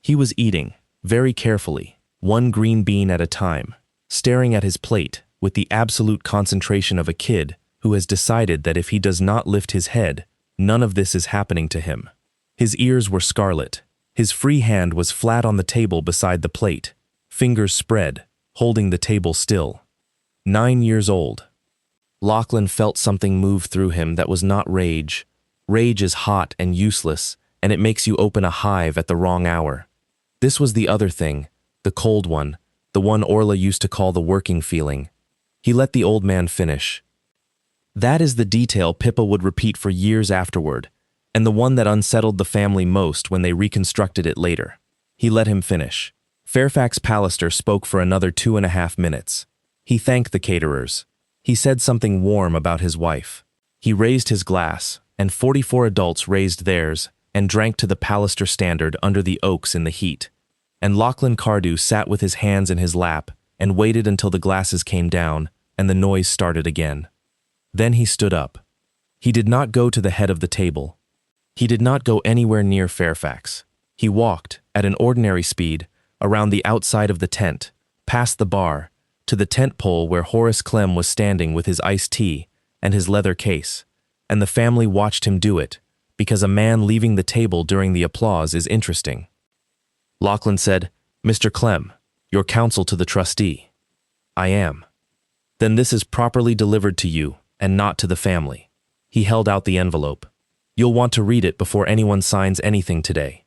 He was eating, very carefully, 1 green bean at a time, staring at his plate with the absolute concentration of a kid who has decided that if he does not lift his head, none of this is happening to him. His ears were scarlet. His free hand was flat on the table beside the plate, fingers spread, holding the table still. 9 years old. Lachlan felt something move through him that was not rage. Rage is hot and useless, and it makes you open a hive at the wrong hour. This was the other thing, the cold one, the one Orla used to call the working feeling. He let the old man finish. That is the detail Pippa would repeat for years afterward, and the one that unsettled the family most when they reconstructed it later. He let him finish. Fairfax Pallister spoke for another 2.5 minutes. He thanked the caterers. He said something warm about his wife. He raised his glass, and 44 adults raised theirs and drank to the Pallister standard under the oaks in the heat. And Lachlan Cardew sat with his hands in his lap and waited until the glasses came down and the noise started again. Then he stood up. He did not go to the head of the table. He did not go anywhere near Fairfax. He walked, at an ordinary speed, around the outside of the tent, past the bar, to the tent pole where Horace Clem was standing with his iced tea and his leather case, and the family watched him do it, because a man leaving the table during the applause is interesting. Lachlan said, "Mr. Clem, your counsel to the trustee." "I am." "Then this is properly delivered to you, and not to the family." He held out the envelope. "You'll want to read it before anyone signs anything today."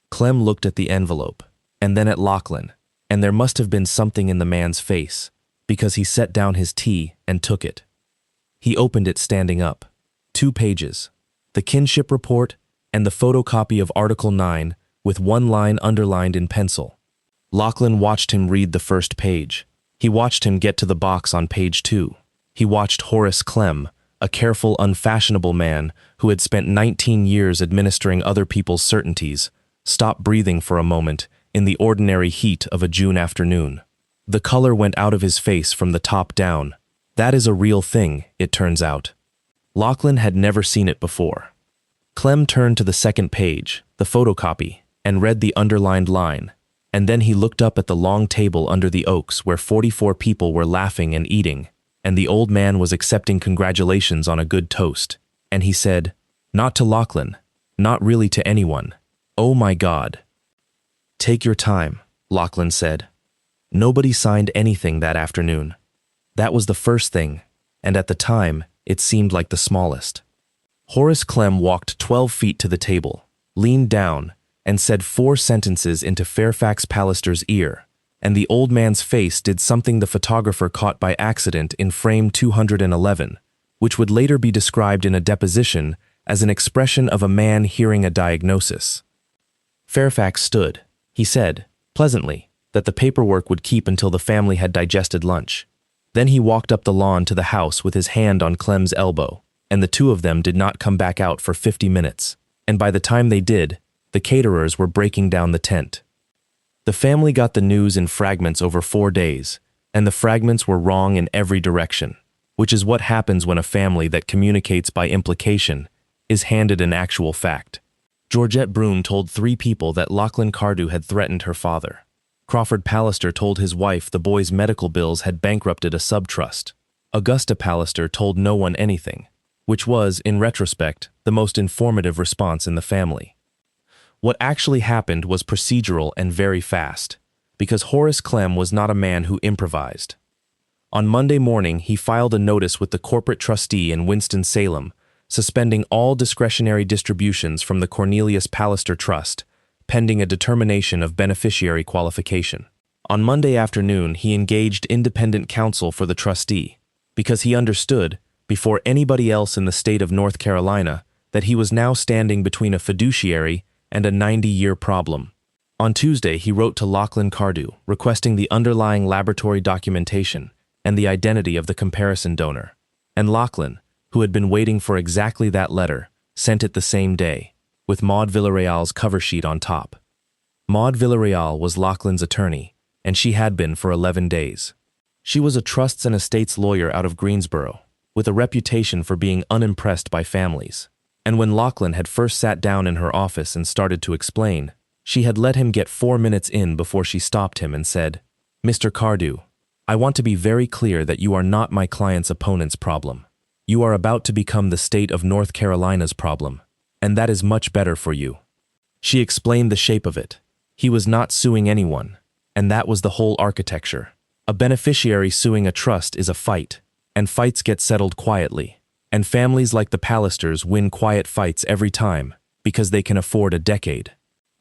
Clem looked at the envelope, and then at Lachlan, and there must have been something in the man's face, because he set down his tea and took it. He opened it standing up. 2 pages. The kinship report and the photocopy of Article 9 with 1 line underlined in pencil. Lachlan watched him read the first page. He watched him get to the box on page 2. He watched Horace Clem a careful, unfashionable man who had spent 19 years administering other people's certainties, stopped breathing for a moment in the ordinary heat of a June afternoon. The color went out of his face from the top down. That is a real thing, it turns out. Lachlan had never seen it before. Clem turned to the second page, the photocopy, and read the underlined line, and then he looked up at the long table under the oaks where 44 people were laughing and eating, and the old man was accepting congratulations on a good toast, and he said, "Not to Lachlan, not really to anyone. Oh my God." "Take your time," Lachlan said. Nobody signed anything that afternoon. That was the first thing, and at the time, it seemed like the smallest. Horace Clem walked 12 feet to the table, leaned down, and said 4 sentences into Fairfax Pallister's ear, and the old man's face did something the photographer caught by accident in frame 211, which would later be described in a deposition as an expression of a man hearing a diagnosis. Fairfax stood. He said, pleasantly, that the paperwork would keep until the family had digested lunch. Then he walked up the lawn to the house with his hand on Clem's elbow, and the two of them did not come back out for 50 minutes, and by the time they did, the caterers were breaking down the tent. The family got the news in fragments over 4 days, and the fragments were wrong in every direction, which is what happens when a family that communicates by implication is handed an actual fact. Georgette Broom told 3 people that Lachlan Cardew had threatened her father. Crawford Pallister told his wife the boy's medical bills had bankrupted a subtrust. Augusta Pallister told no one anything, which was, in retrospect, the most informative response in the family. What actually happened was procedural and very fast, because Horace Clem was not a man who improvised. On Monday morning, he filed a notice with the corporate trustee in Winston-Salem, suspending all discretionary distributions from the Cornelius Pallister Trust, pending a determination of beneficiary qualification. On Monday afternoon, he engaged independent counsel for the trustee, because he understood, before anybody else in the state of North Carolina, that he was now standing between a fiduciary and a 90-year problem. On Tuesday, he wrote to Lachlan Cardew, requesting the underlying laboratory documentation and the identity of the comparison donor. And Lachlan, who had been waiting for exactly that letter, sent it the same day, with Maud Villarreal's cover sheet on top. Maud Villarreal was Lachlan's attorney, and she had been for 11 days. She was a trusts and estates lawyer out of Greensboro, with a reputation for being unimpressed by families. And when Lachlan had first sat down in her office and started to explain, she had let him get 4 minutes in before she stopped him and said, "Mr. Cardew, I want to be very clear that you are not my client's opponent's problem. You are about to become the state of North Carolina's problem, and that is much better for you." She explained the shape of it. He was not suing anyone, and that was the whole architecture. A beneficiary suing a trust is a fight, and fights get settled quietly. And families like the Pallisters win quiet fights every time because they can afford a decade.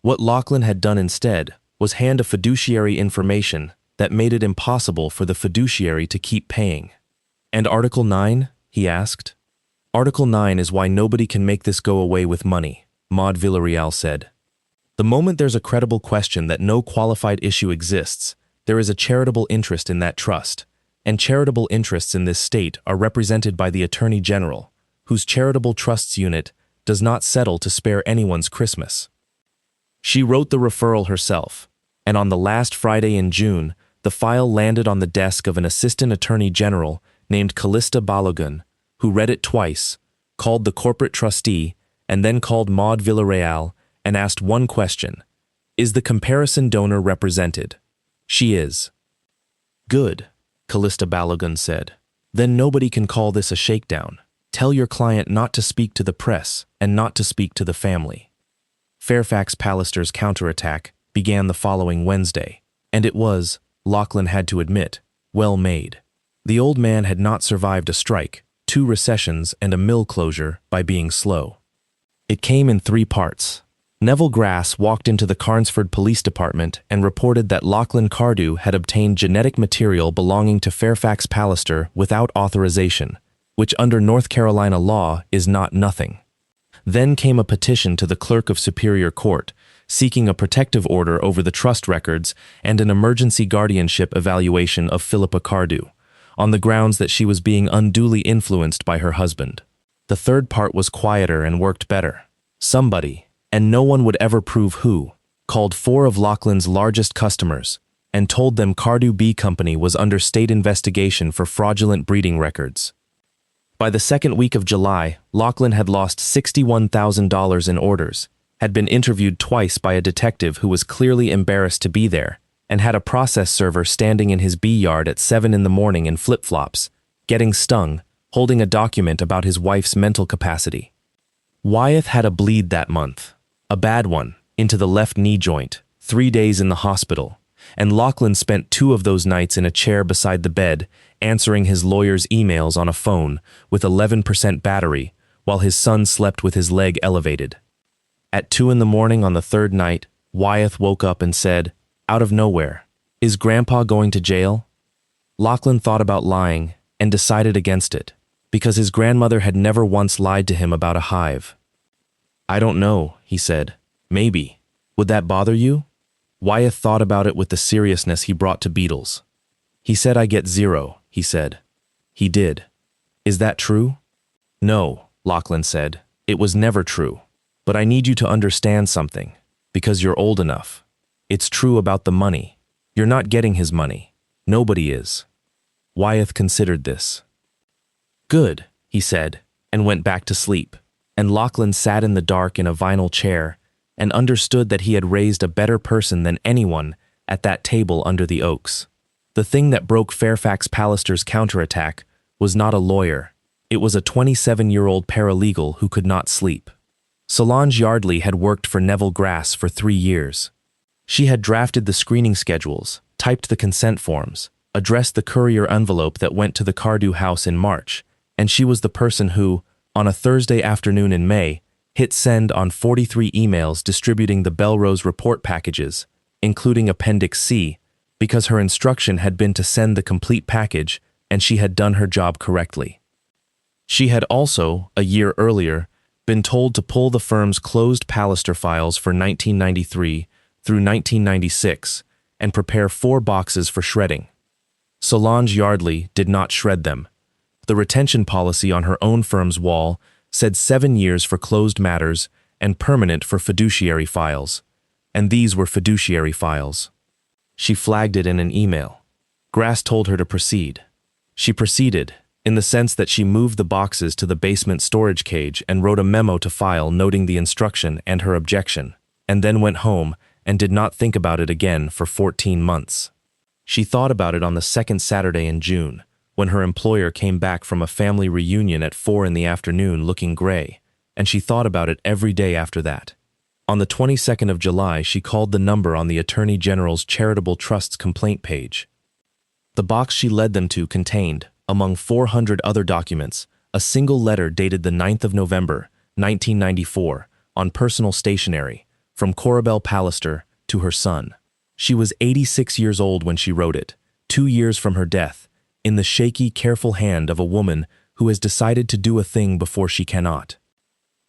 What Lachlan had done instead was hand a fiduciary information that made it impossible for the fiduciary to keep paying. "And Article 9?" he asked. "Article 9 is why nobody can make this go away with money," Maud Villarreal said. "The moment there's a credible question that no qualified issue exists, there is a charitable interest in that trust. And charitable interests in this state are represented by the Attorney General, whose charitable trusts unit does not settle to spare anyone's Christmas." She wrote the referral herself, and on the last Friday in June, the file landed on the desk of an assistant attorney general named Callista Balogun, who read it twice, called the corporate trustee, and then called Maud Villarreal and asked one question: "Is the comparison donor represented?" "She is." "Good," Callista Balogun said. "Then nobody can call this a shakedown. Tell your client not to speak to the press and not to speak to the family." Fairfax Pallister's counterattack began the following Wednesday, and it was, Lachlan had to admit, well made. The old man had not survived a strike, 2 recessions, and a mill closure by being slow. It came in 3 parts. Neville Grass walked into the Carnesford Police Department and reported that Lachlan Cardew had obtained genetic material belonging to Fairfax Pallister without authorization, which under North Carolina law is not nothing. Then came a petition to the Clerk of Superior Court, seeking a protective order over the trust records and an emergency guardianship evaluation of Philippa Cardew, on the grounds that she was being unduly influenced by her husband. The third part was quieter and worked better. Somebody, and no one would ever prove who, called 4 of Lachlan's largest customers and told them Cardew B Company was under state investigation for fraudulent breeding records. By the second week of July, Lachlan had lost $61,000 in orders, had been interviewed twice by a detective who was clearly embarrassed to be there, and had a process server standing in his B-yard at 7 in the morning in flip-flops, getting stung, holding a document about his wife's mental capacity. Wyeth had a bleed that month, a bad one, into the left knee joint, 3 days in the hospital, and Lachlan spent 2 of those nights in a chair beside the bed, answering his lawyer's emails on a phone with 11% battery, while his son slept with his leg elevated. At 2 in the morning on the third night, Wyeth woke up and said, out of nowhere, "Is Grandpa going to jail?" Lachlan thought about lying and decided against it, because his grandmother had never once lied to him about a hive. "I don't know," he said. "Maybe. Would that bother you?" Wyeth thought about it with the seriousness he brought to beetles. "He said I get 0, he said. "He did. Is that true?" "No," Lachlan said. "It was never true. But I need you to understand something, because you're old enough. It's true about the money. You're not getting his money. Nobody is." Wyeth considered this. "Good," he said, and went back to sleep, and Lachlan sat in the dark in a vinyl chair and understood that he had raised a better person than anyone at that table under the oaks. The thing that broke Fairfax Pallisters' counterattack was not a lawyer. It was a 27-year-old paralegal who could not sleep. Solange Yardley had worked for Neville Grass for 3 years. She had drafted the screening schedules, typed the consent forms, addressed the courier envelope that went to the Cardew house in March, and she was the person who, on a Thursday afternoon in May, hit send on 43 emails distributing the Belrose report packages, including Appendix C, because her instruction had been to send the complete package and she had done her job correctly. She had also, a year earlier, been told to pull the firm's closed Pallister files for 1993 through 1996 and prepare 4 boxes for shredding. Solange Yardley did not shred them. The retention policy on her own firm's wall said 7 years for closed matters and permanent for fiduciary files, and these were fiduciary files. She flagged it in an email. Grass told her to proceed. She proceeded, in the sense that she moved the boxes to the basement storage cage and wrote a memo to file noting the instruction and her objection, and then went home and did not think about it again for 14 months. She thought about it on the second Saturday in June, when her employer came back from a family reunion at 4 in the afternoon looking gray, and she thought about it every day after that. On the 22nd of July, she called the number on the Attorney General's Charitable Trust's complaint page. The box she led them to contained, among 400 other documents, a single letter dated the 9th of November, 1994, on personal stationery, from Corabelle Pallister to her son. She was 86 years old when she wrote it, 2 years from her death, in the shaky, careful hand of a woman who has decided to do a thing before she cannot.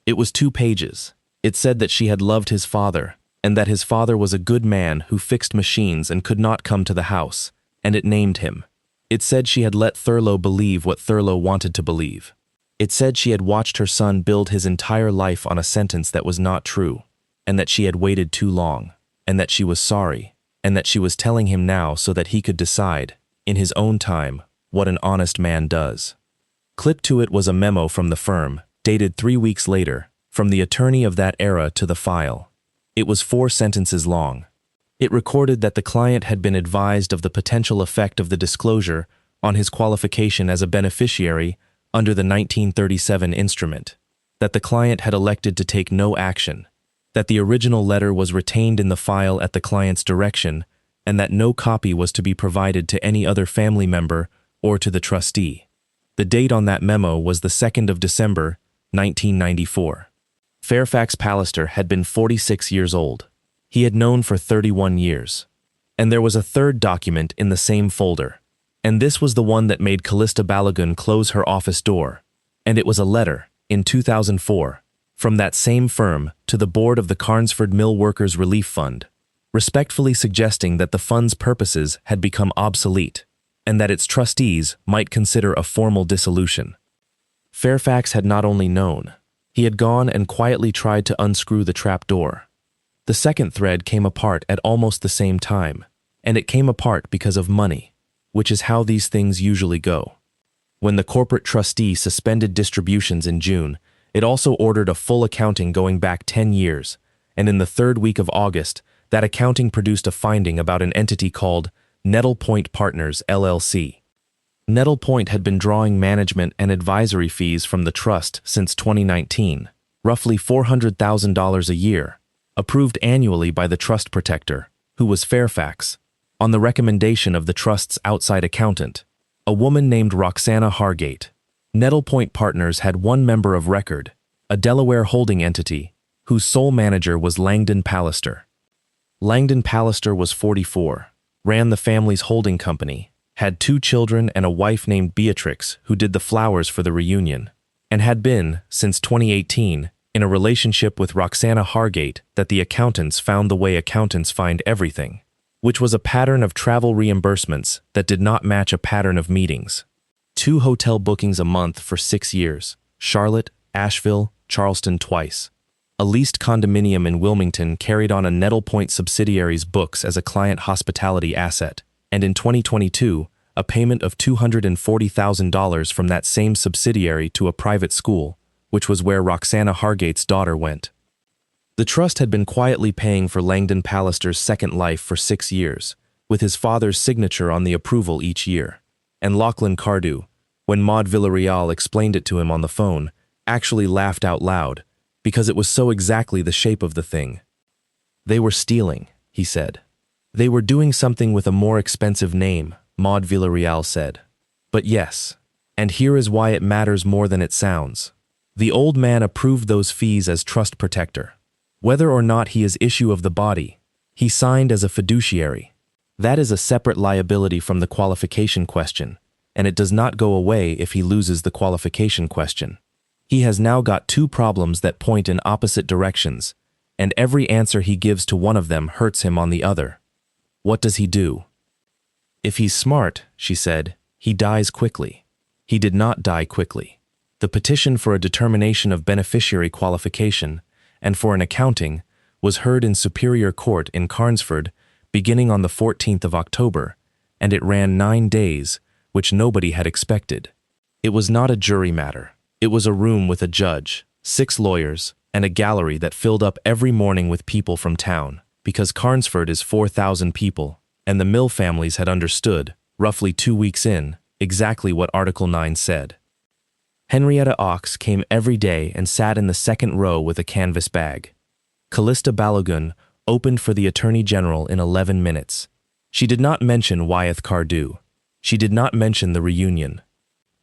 It was 2 pages. It said that she had loved his father, and that his father was a good man who fixed machines and could not come to the house, and it named him. It said she had let Thurlow believe what Thurlow wanted to believe. It said she had watched her son build his entire life on a sentence that was not true, and that she had waited too long, and that she was sorry, and that she was telling him now so that he could decide, in his own time, what an honest man does. Clipped to it was a memo from the firm, dated 3 weeks later, from the attorney of that era to the file. It was 4 sentences long. It recorded that the client had been advised of the potential effect of the disclosure on his qualification as a beneficiary under the 1937 instrument, that the client had elected to take no action, that the original letter was retained in the file at the client's direction, and that no copy was to be provided to any other family member or to the trustee. The date on that memo was the 2nd of December, 1994. Fairfax Pallister had been 46 years old. He had known for 31 years. And there was a third document in the same folder. And this was the one that made Callista Balogun close her office door. And it was a letter, in 2004, from that same firm to the board of the Carnesford Mill Workers Relief Fund, respectfully suggesting that the fund's purposes had become obsolete, and that its trustees might consider a formal dissolution. Fairfax had not only known, he had gone and quietly tried to unscrew the trapdoor. The second thread came apart at almost the same time, and it came apart because of money, which is how these things usually go. When the corporate trustee suspended distributions in June, it also ordered a full accounting going back 10 years, and in the third week of August, that accounting produced a finding about an entity called Nettle Point Partners, LLC. Nettle Point had been drawing management and advisory fees from the trust since 2019, roughly $400,000 a year, approved annually by the trust protector, who was Fairfax, on the recommendation of the trust's outside accountant, a woman named Roxana Hargate. Nettle Point Partners had one member of record, a Delaware holding entity, whose sole manager was Langdon Pallister. Langdon Pallister was 44, ran the family's holding company, had 2 children and a wife named Beatrix who did the flowers for the reunion, and had been, since 2018, in a relationship with Roxana Hargate that the accountants found the way accountants find everything, which was a pattern of travel reimbursements that did not match a pattern of meetings. 2 hotel bookings a month for 6 years, Charlotte, Asheville, Charleston twice. A leased condominium in Wilmington carried on a Nettle Point subsidiary's books as a client hospitality asset, and in 2022, a payment of $240,000 from that same subsidiary to a private school, which was where Roxana Hargate's daughter went. The trust had been quietly paying for Langdon Pallister's second life for 6 years, with his father's signature on the approval each year. And Lachlan Cardew, when Maud Villarreal explained it to him on the phone, actually laughed out loud, because it was so exactly the shape of the thing. They were stealing, he said. They were doing something with a more expensive name, Maud Villarreal said. But yes, and here is why it matters more than it sounds. The old man approved those fees as trust protector. Whether or not he is issue of the body, he signed as a fiduciary. That is a separate liability from the qualification question, and it does not go away if he loses the qualification question. He has now got 2 problems that point in opposite directions, and every answer he gives to one of them hurts him on the other. What does he do? If he's smart, she said, he dies quickly. He did not die quickly. The petition for a determination of beneficiary qualification and for an accounting was heard in Superior Court in Carnesford beginning on the 14th of October, and it ran 9 days, which nobody had expected. It was not a jury matter. It was a room with a judge, 6 lawyers, and a gallery that filled up every morning with people from town, because Carnesford is 4,000 people, and the Mill families had understood, roughly 2 weeks in, exactly what Article 9 said. Henrietta Ox came every day and sat in the second row with a canvas bag. Callista Balogun opened for the Attorney General in 11 minutes. She did not mention Wyeth Cardew. She did not mention the reunion.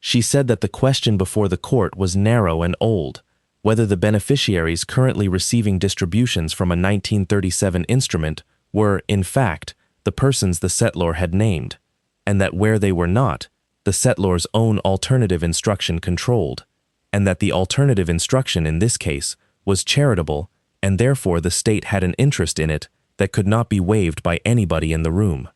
She said that the question before the court was narrow and old, whether the beneficiaries currently receiving distributions from a 1937 instrument were, in fact, the persons the settlor had named, and that where they were not, the settlor's own alternative instruction controlled, and that the alternative instruction in this case was charitable, and therefore the state had an interest in it that could not be waived by anybody in the room.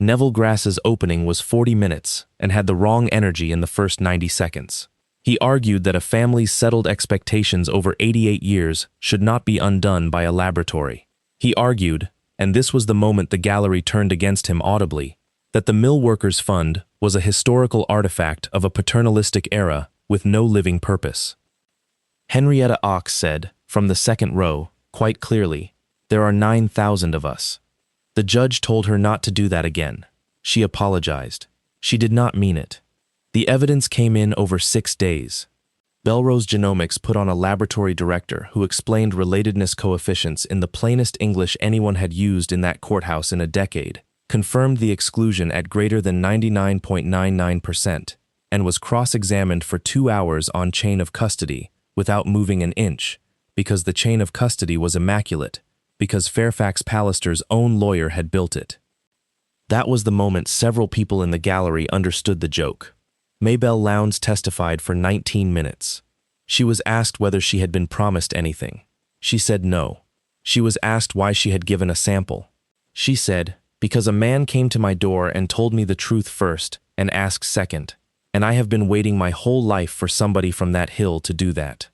Neville Grass's opening was 40 minutes and had the wrong energy in the first 90 seconds. He argued that a family's settled expectations over 88 years should not be undone by a laboratory. He argued, and this was the moment the gallery turned against him audibly, that the Mill Workers' Fund was a historical artifact of a paternalistic era with no living purpose. Henrietta Ox said, from the second row, quite clearly, "There are 9,000 of us." The judge told her not to do that again. She apologized. She did not mean it. The evidence came in over 6 days. Belrose Genomics put on a laboratory director who explained relatedness coefficients in the plainest English anyone had used in that courthouse in a decade, confirmed the exclusion at greater than 99.99%, and was cross-examined for 2 hours on chain of custody without moving an inch, because the chain of custody was immaculate, because Fairfax Pallister's own lawyer had built it. That was the moment several people in the gallery understood the joke. Maybelle Lowndes testified for 19 minutes. She was asked whether she had been promised anything. She said no. She was asked why she had given a sample. She said, Because a man came to my door and told me the truth first and asked second, and I have been waiting my whole life for somebody from that hill to do that."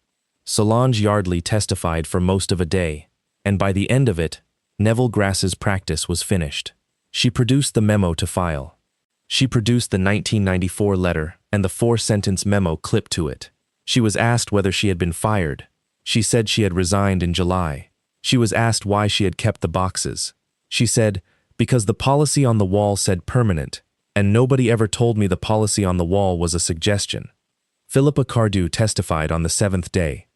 Solange Yardley testified for most of a day, and by the end of it, Neville Grass's practice was finished. She produced the memo to file. She produced the 1994 letter and the 4-sentence memo clipped to it. She was asked whether she had been fired. She said she had resigned in July. She was asked why she had kept the boxes. She said, "Because the policy on the wall said permanent, and nobody ever told me the policy on the wall was a suggestion." Philippa Cardew testified on the 7th day.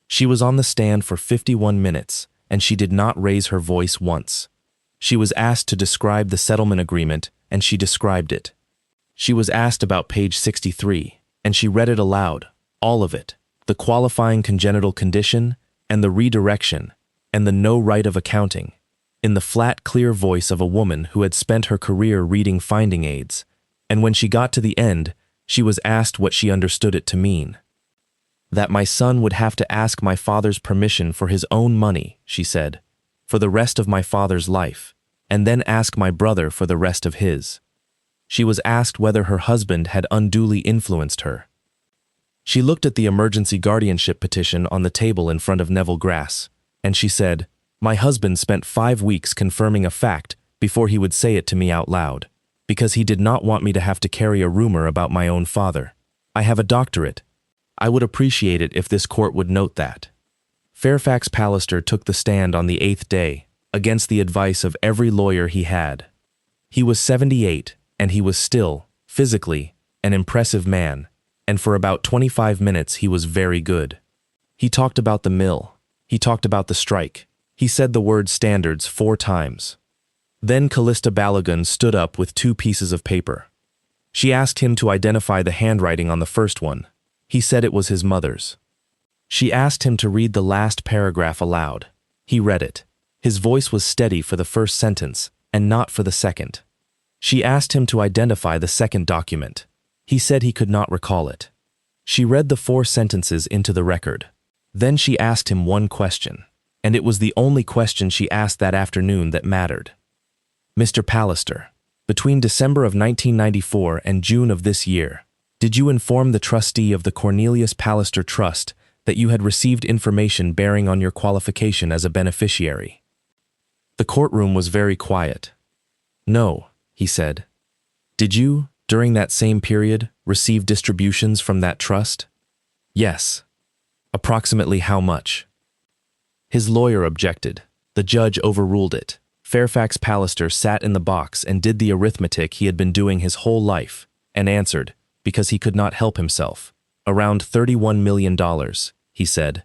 She was on the stand for 51 minutes, and she did not raise her voice once. She was asked to describe the settlement agreement, and she described it. She was asked about page 63, and she read it aloud, all of it, the qualifying congenital condition, and the redirection, and the no right of accounting, in the flat, clear voice of a woman who had spent her career reading finding aids, and when she got to the end, she was asked what she understood it to mean. "That my son would have to ask my father's permission for his own money," she said, "for the rest of my father's life, and then ask my brother for the rest of his." She was asked whether her husband had unduly influenced her. She looked at the emergency guardianship petition on the table in front of Neville Grass, and she said, "My husband spent 5 weeks confirming a fact before he would say it to me out loud, because he did not want me to have to carry a rumor about my own father. I have a doctorate. I would appreciate it if this court would note that." Fairfax Pallister took the stand on the 8th day, against the advice of every lawyer he had. He was 78, and he was still, physically, an impressive man, and for about 25 minutes he was very good. He talked about the mill. He talked about the strike. He said the word standards 4 times. Then Callista Balogun stood up with 2 pieces of paper. She asked him to identify the handwriting on the first one. He said it was his mother's. She asked him to read the last paragraph aloud. He read it. His voice was steady for the first sentence, and not for the second. She asked him to identify the second document. He said he could not recall it. She read the 4 sentences into the record. Then she asked him one question, and it was the only question she asked that afternoon that mattered. "Mr. Pallister, between December of 1994 and June of this year, did you inform the trustee of the Cornelius Pallister Trust that you had received information bearing on your qualification as a beneficiary?" The courtroom was very quiet. "No," he said. "Did you, during that same period, receive distributions from that trust?" "Yes." "Approximately how much?" His lawyer objected. The judge overruled it. Fairfax Pallister sat in the box and did the arithmetic he had been doing his whole life, and answered, because he could not help himself, "Around $31 million, he said.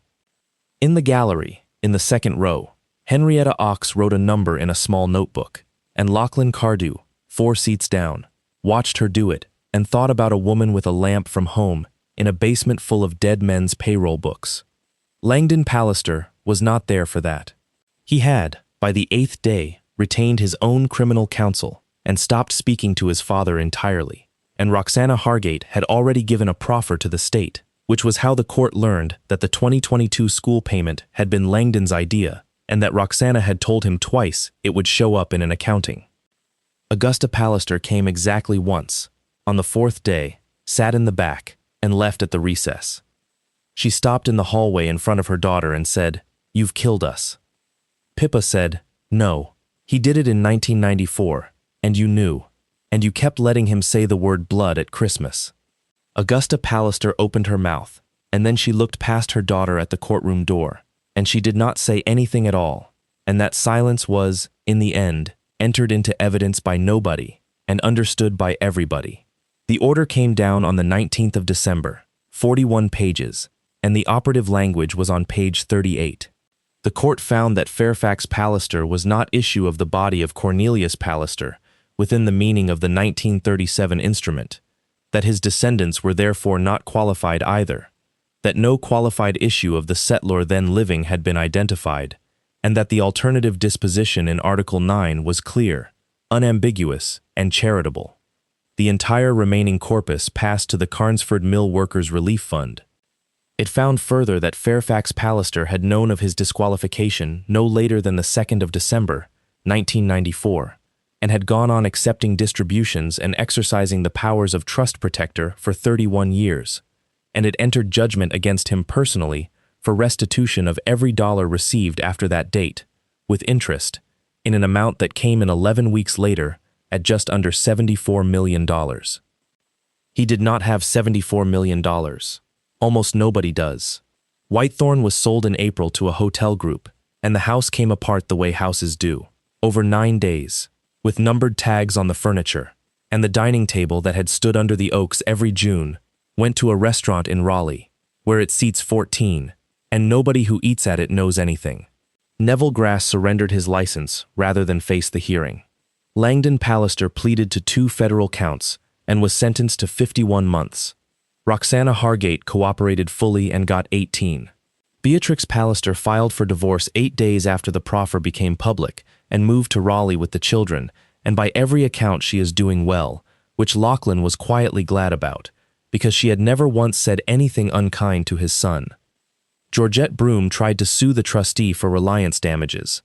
In the gallery, in the second row, Henrietta Ox wrote a number in a small notebook, and Lachlan Cardew, 4 seats down, watched her do it and thought about a woman with a lamp from home in a basement full of dead men's payroll books. Langdon Pallister was not there for that. He had, by the 8th day, retained his own criminal counsel and stopped speaking to his father entirely, and Roxana Hargate had already given a proffer to the state, which was how the court learned that the 2022 school payment had been Langdon's idea and that Roxana had told him twice it would show up in an accounting. Augusta Pallister came exactly once, on the 4th day, sat in the back, and left at the recess. She stopped in the hallway in front of her daughter and said, "You've killed us." Pippa said, "No, he did it in 1994, and you knew, and you kept letting him say the word blood at Christmas." Augusta Pallister opened her mouth, and then she looked past her daughter at the courtroom door, and she did not say anything at all, and that silence was, in the end, entered into evidence by nobody and understood by everybody. The order came down on the 19th of December, 41 pages, and the operative language was on page 38. The court found that Fairfax Pallister was not issue of the body of Cornelius Pallister within the meaning of the 1937 instrument, that his descendants were therefore not qualified either, that no qualified issue of the settlor then living had been identified, and that the alternative disposition in Article 9 was clear, unambiguous, and charitable. The entire remaining corpus passed to the Carnesford Mill Workers' Relief Fund. It found further that Fairfax Pallister had known of his disqualification no later than the 2nd of December, 1994, and had gone on accepting distributions and exercising the powers of trust protector for 31 years, and had entered judgment against him personally for restitution of every dollar received after that date, with interest, in an amount that came in 11 weeks later at just under $74 million. He did not have $74 million. Almost nobody does. Whitethorn was sold in April to a hotel group, and the house came apart the way houses do, over 9 days, with numbered tags on the furniture, and the dining table that had stood under the oaks every June went to a restaurant in Raleigh, where it seats 14, and nobody who eats at it knows anything. Neville Grass surrendered his license rather than face the hearing. Langdon Pallister pleaded to 2 federal counts and was sentenced to 51 months. Roxana Hargate cooperated fully and got 18. Beatrix Pallister filed for divorce 8 days after the proffer became public and moved to Raleigh with the children, and by every account she is doing well, which Lachlan was quietly glad about, because she had never once said anything unkind to his son. Georgette Broom tried to sue the trustee for reliance damages.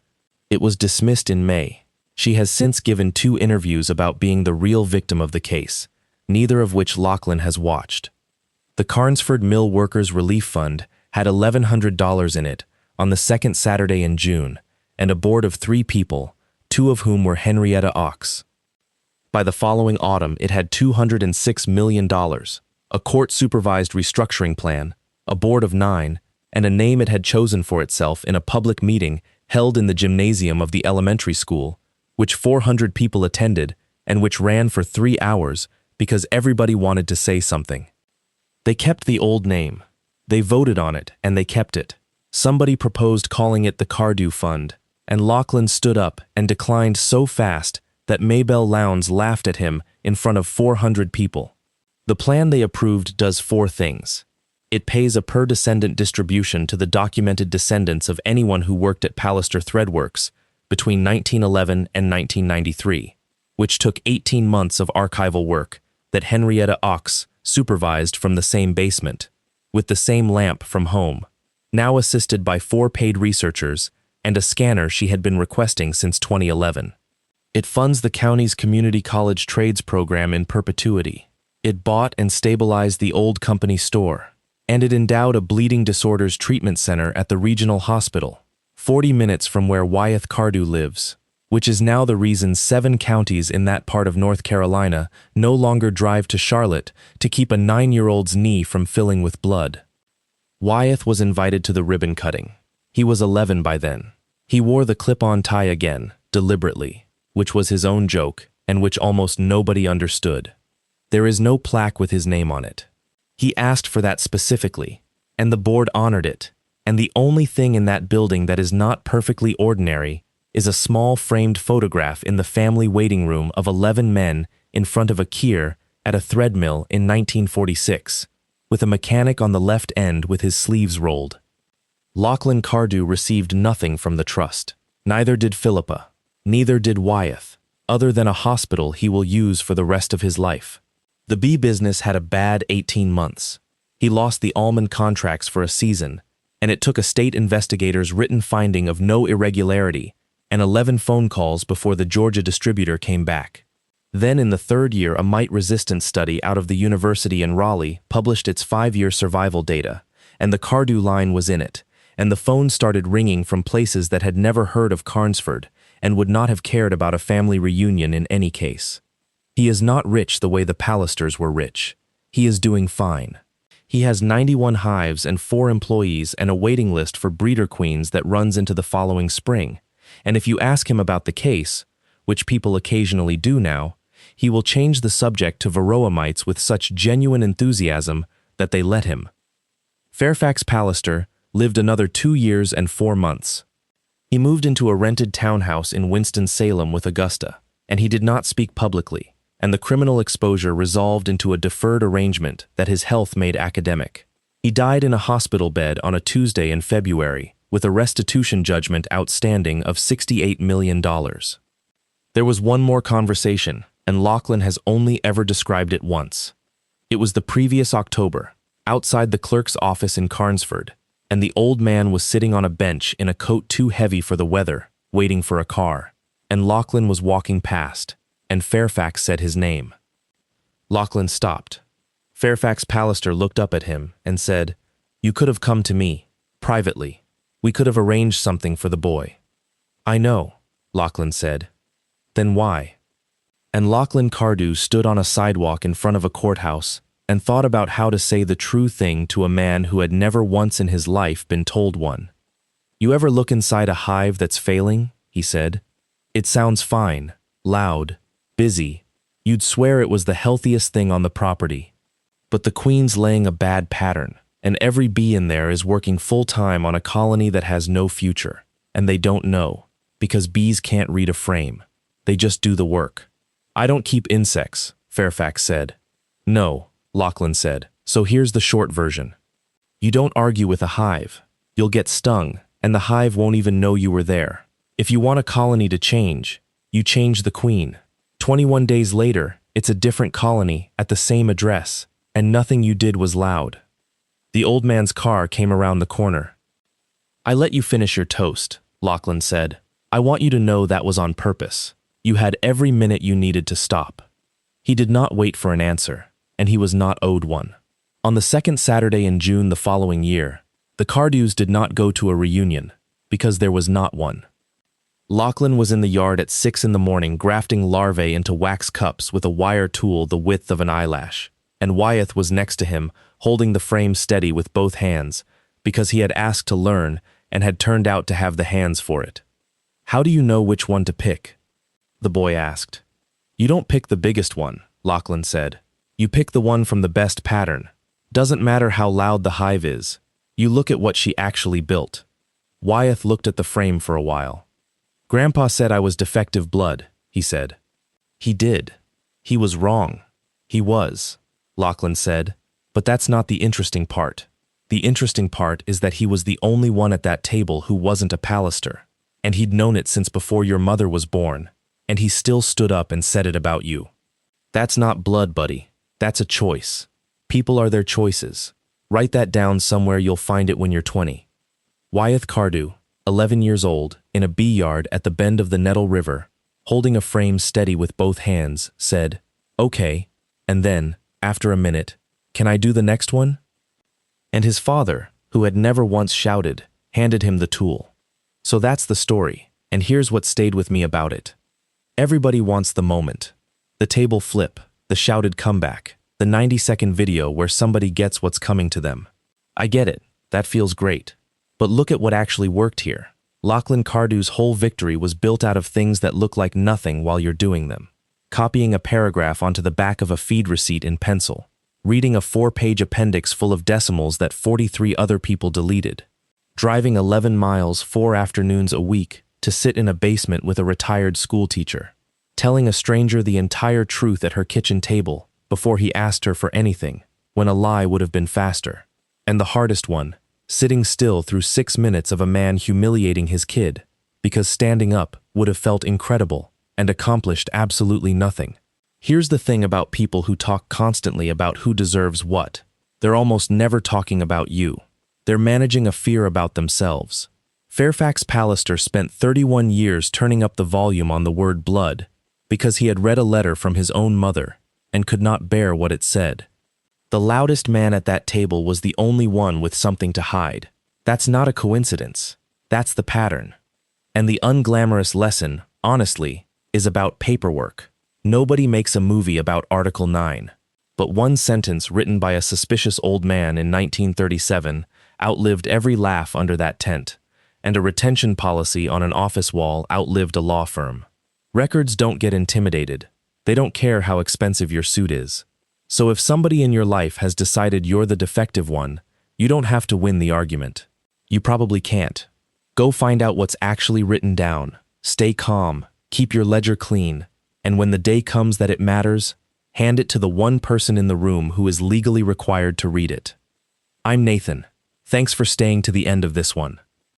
It was dismissed in May. She has since given 2 interviews about being the real victim of the case, neither of which Lachlan has watched. The Carnesford Mill Workers Relief Fund had $1,100 in it on the second Saturday in June, and a board of 3 people, 2 of whom were Henrietta Ox. By the following autumn, it had $206 million, a court-supervised restructuring plan, a board of 9, and a name it had chosen for itself in a public meeting held in the gymnasium of the elementary school, which 400 people attended and which ran for 3 hours because everybody wanted to say something. They kept the old name. They voted on it, and they kept it. Somebody proposed calling it the Cardew Fund, and Lachlan stood up and declined so fast that Maybelle Lowndes laughed at him in front of 400 people. The plan they approved does 4 things. It pays a per-descendant distribution to the documented descendants of anyone who worked at Pallister Threadworks between 1911 and 1993, which took 18 months of archival work that Henrietta Ox supervised from the same basement, with the same lamp from home, now assisted by 4 paid researchers and a scanner she had been requesting since 2011. It funds the county's community college trades program in perpetuity. It bought and stabilized the old company store, and it endowed a bleeding disorders treatment center at the regional hospital, 40 minutes from where Wyeth Cardew lives, which is now the reason 7 counties in that part of North Carolina no longer drive to Charlotte to keep a 9-year-old's knee from filling with blood. Wyeth was invited to the ribbon cutting. He was 11 by then. He wore the clip-on tie again, deliberately, which was his own joke and which almost nobody understood. There is no plaque with his name on it. He asked for that specifically, and the board honored it, and the only thing in that building that is not perfectly ordinary is a small framed photograph in the family waiting room of 11 men in front of a kier at a thread mill in 1946, with a mechanic on the left end with his sleeves rolled. Lachlan Cardew received nothing from the trust. Neither did Philippa. Neither did Wyeth, other than a hospital he will use for the rest of his life. The bee business had a bad 18 months. He lost the almond contracts for a season, and it took a state investigator's written finding of no irregularity and 11 phone calls before the Georgia distributor came back. Then in the 3rd year, a mite resistance study out of the university in Raleigh published its 5-year survival data, and the Cardew line was in it, and the phone started ringing from places that had never heard of Carnesford and would not have cared about a family reunion in any case. He is not rich the way the Pallisters were rich. He is doing fine. He has 91 hives and 4 employees and a waiting list for breeder queens that runs into the following spring. And if you ask him about the case, which people occasionally do now, he will change the subject to varroa mites with such genuine enthusiasm that they let him. Fairfax Pallister lived another 2 years and 4 months. He moved into a rented townhouse in Winston-Salem with Augusta, and he did not speak publicly, and the criminal exposure resolved into a deferred arrangement that his health made academic. He died in a hospital bed on a Tuesday in February, with a restitution judgment outstanding of $68 million. There was one more conversation, and Lachlan has only ever described it once. It was the previous October, outside the clerk's office in Carnesford, and the old man was sitting on a bench in a coat too heavy for the weather, waiting for a car. and Lachlan was walking past, and Fairfax said his name. Lachlan stopped. Fairfax Pallister looked up at him and said, "You could have come to me, privately. We could have arranged something for the boy." "I know," Lachlan said. "Then why?" And Lachlan Cardew stood on a sidewalk in front of a courthouse and thought about how to say the true thing to a man who had never once in his life been told one. "You ever look inside a hive that's failing?" he said. "It sounds fine, loud, busy. You'd swear it was the healthiest thing on the property. But the queen's laying a bad pattern, and every bee in there is working full-time on a colony that has no future, and they don't know, because bees can't read a frame. They just do the work." "I don't keep insects," Fairfax said. "No," Lachlan said, "so here's the short version. You don't argue with a hive. You'll get stung, and the hive won't even know you were there. If you want a colony to change, you change the queen. 21 days later, it's a different colony at the same address, and nothing you did was loud." The old man's car came around the corner. "I let you finish your toast," Lachlan said. "I want you to know that was on purpose. You had every minute you needed to stop." He did not wait for an answer, and he was not owed one. On the second Saturday in June the following year, the Cardews did not go to a reunion, because there was not one. Lachlan was in the yard at 6 in the morning grafting larvae into wax cups with a wire tool the width of an eyelash, and Wyeth was next to him, holding the frame steady with both hands, because he had asked to learn and had turned out to have the hands for it. "How do you know which one to pick?" the boy asked. "You don't pick the biggest one," Lachlan said. "You pick the one from the best pattern. Doesn't matter how loud the hive is. You look at what she actually built." Wyeth looked at the frame for a while. "Grandpa said I was defective blood," he said. "He did. He was wrong. He was," Lachlan said. "But that's not the interesting part. The interesting part is that he was the only one at that table who wasn't a Pallister, and he'd known it since before your mother was born, and he still stood up and said it about you. That's not blood, buddy. That's a choice. People are their choices. Write that down somewhere. You'll find it when you're 20. Wyeth Cardew, 11 years old, in a bee yard at the bend of the Nettle River, holding a frame steady with both hands, said, "Okay," and then, after a minute, "Can I do the next one?" And his father, who had never once shouted, handed him the tool. So that's the story, and here's what stayed with me about it. Everybody wants the moment. The table flip, the shouted comeback, the 90-second video where somebody gets what's coming to them. I get it, that feels great. But look at what actually worked here. Lachlan Cardew's whole victory was built out of things that look like nothing while you're doing them. Copying a paragraph onto the back of a feed receipt in pencil. Reading a 4-page appendix full of decimals that 43 other people deleted. Driving 11 miles 4 afternoons a week to sit in a basement with a retired schoolteacher. Telling a stranger the entire truth at her kitchen table before he asked her for anything, when a lie would have been faster. And the hardest one, sitting still through 6 minutes of a man humiliating his kid, because standing up would have felt incredible and accomplished absolutely nothing. Here's the thing about people who talk constantly about who deserves what. They're almost never talking about you. They're managing a fear about themselves. Fairfax Pallister spent 31 years turning up the volume on the word blood because he had read a letter from his own mother and could not bear what it said. The loudest man at that table was the only one with something to hide. That's not a coincidence. That's the pattern. And the unglamorous lesson, honestly, is about paperwork. Nobody makes a movie about Article 9. But one sentence written by a suspicious old man in 1937 outlived every laugh under that tent, and a retention policy on an office wall outlived a law firm. Records don't get intimidated. They don't care how expensive your suit is. So if somebody in your life has decided you're the defective one, you don't have to win the argument. You probably can't. Go find out what's actually written down. Stay calm, keep your ledger clean, and when the day comes that it matters, hand it to the one person in the room who is legally required to read it. I'm Nathan. Thanks for staying to the end of this one.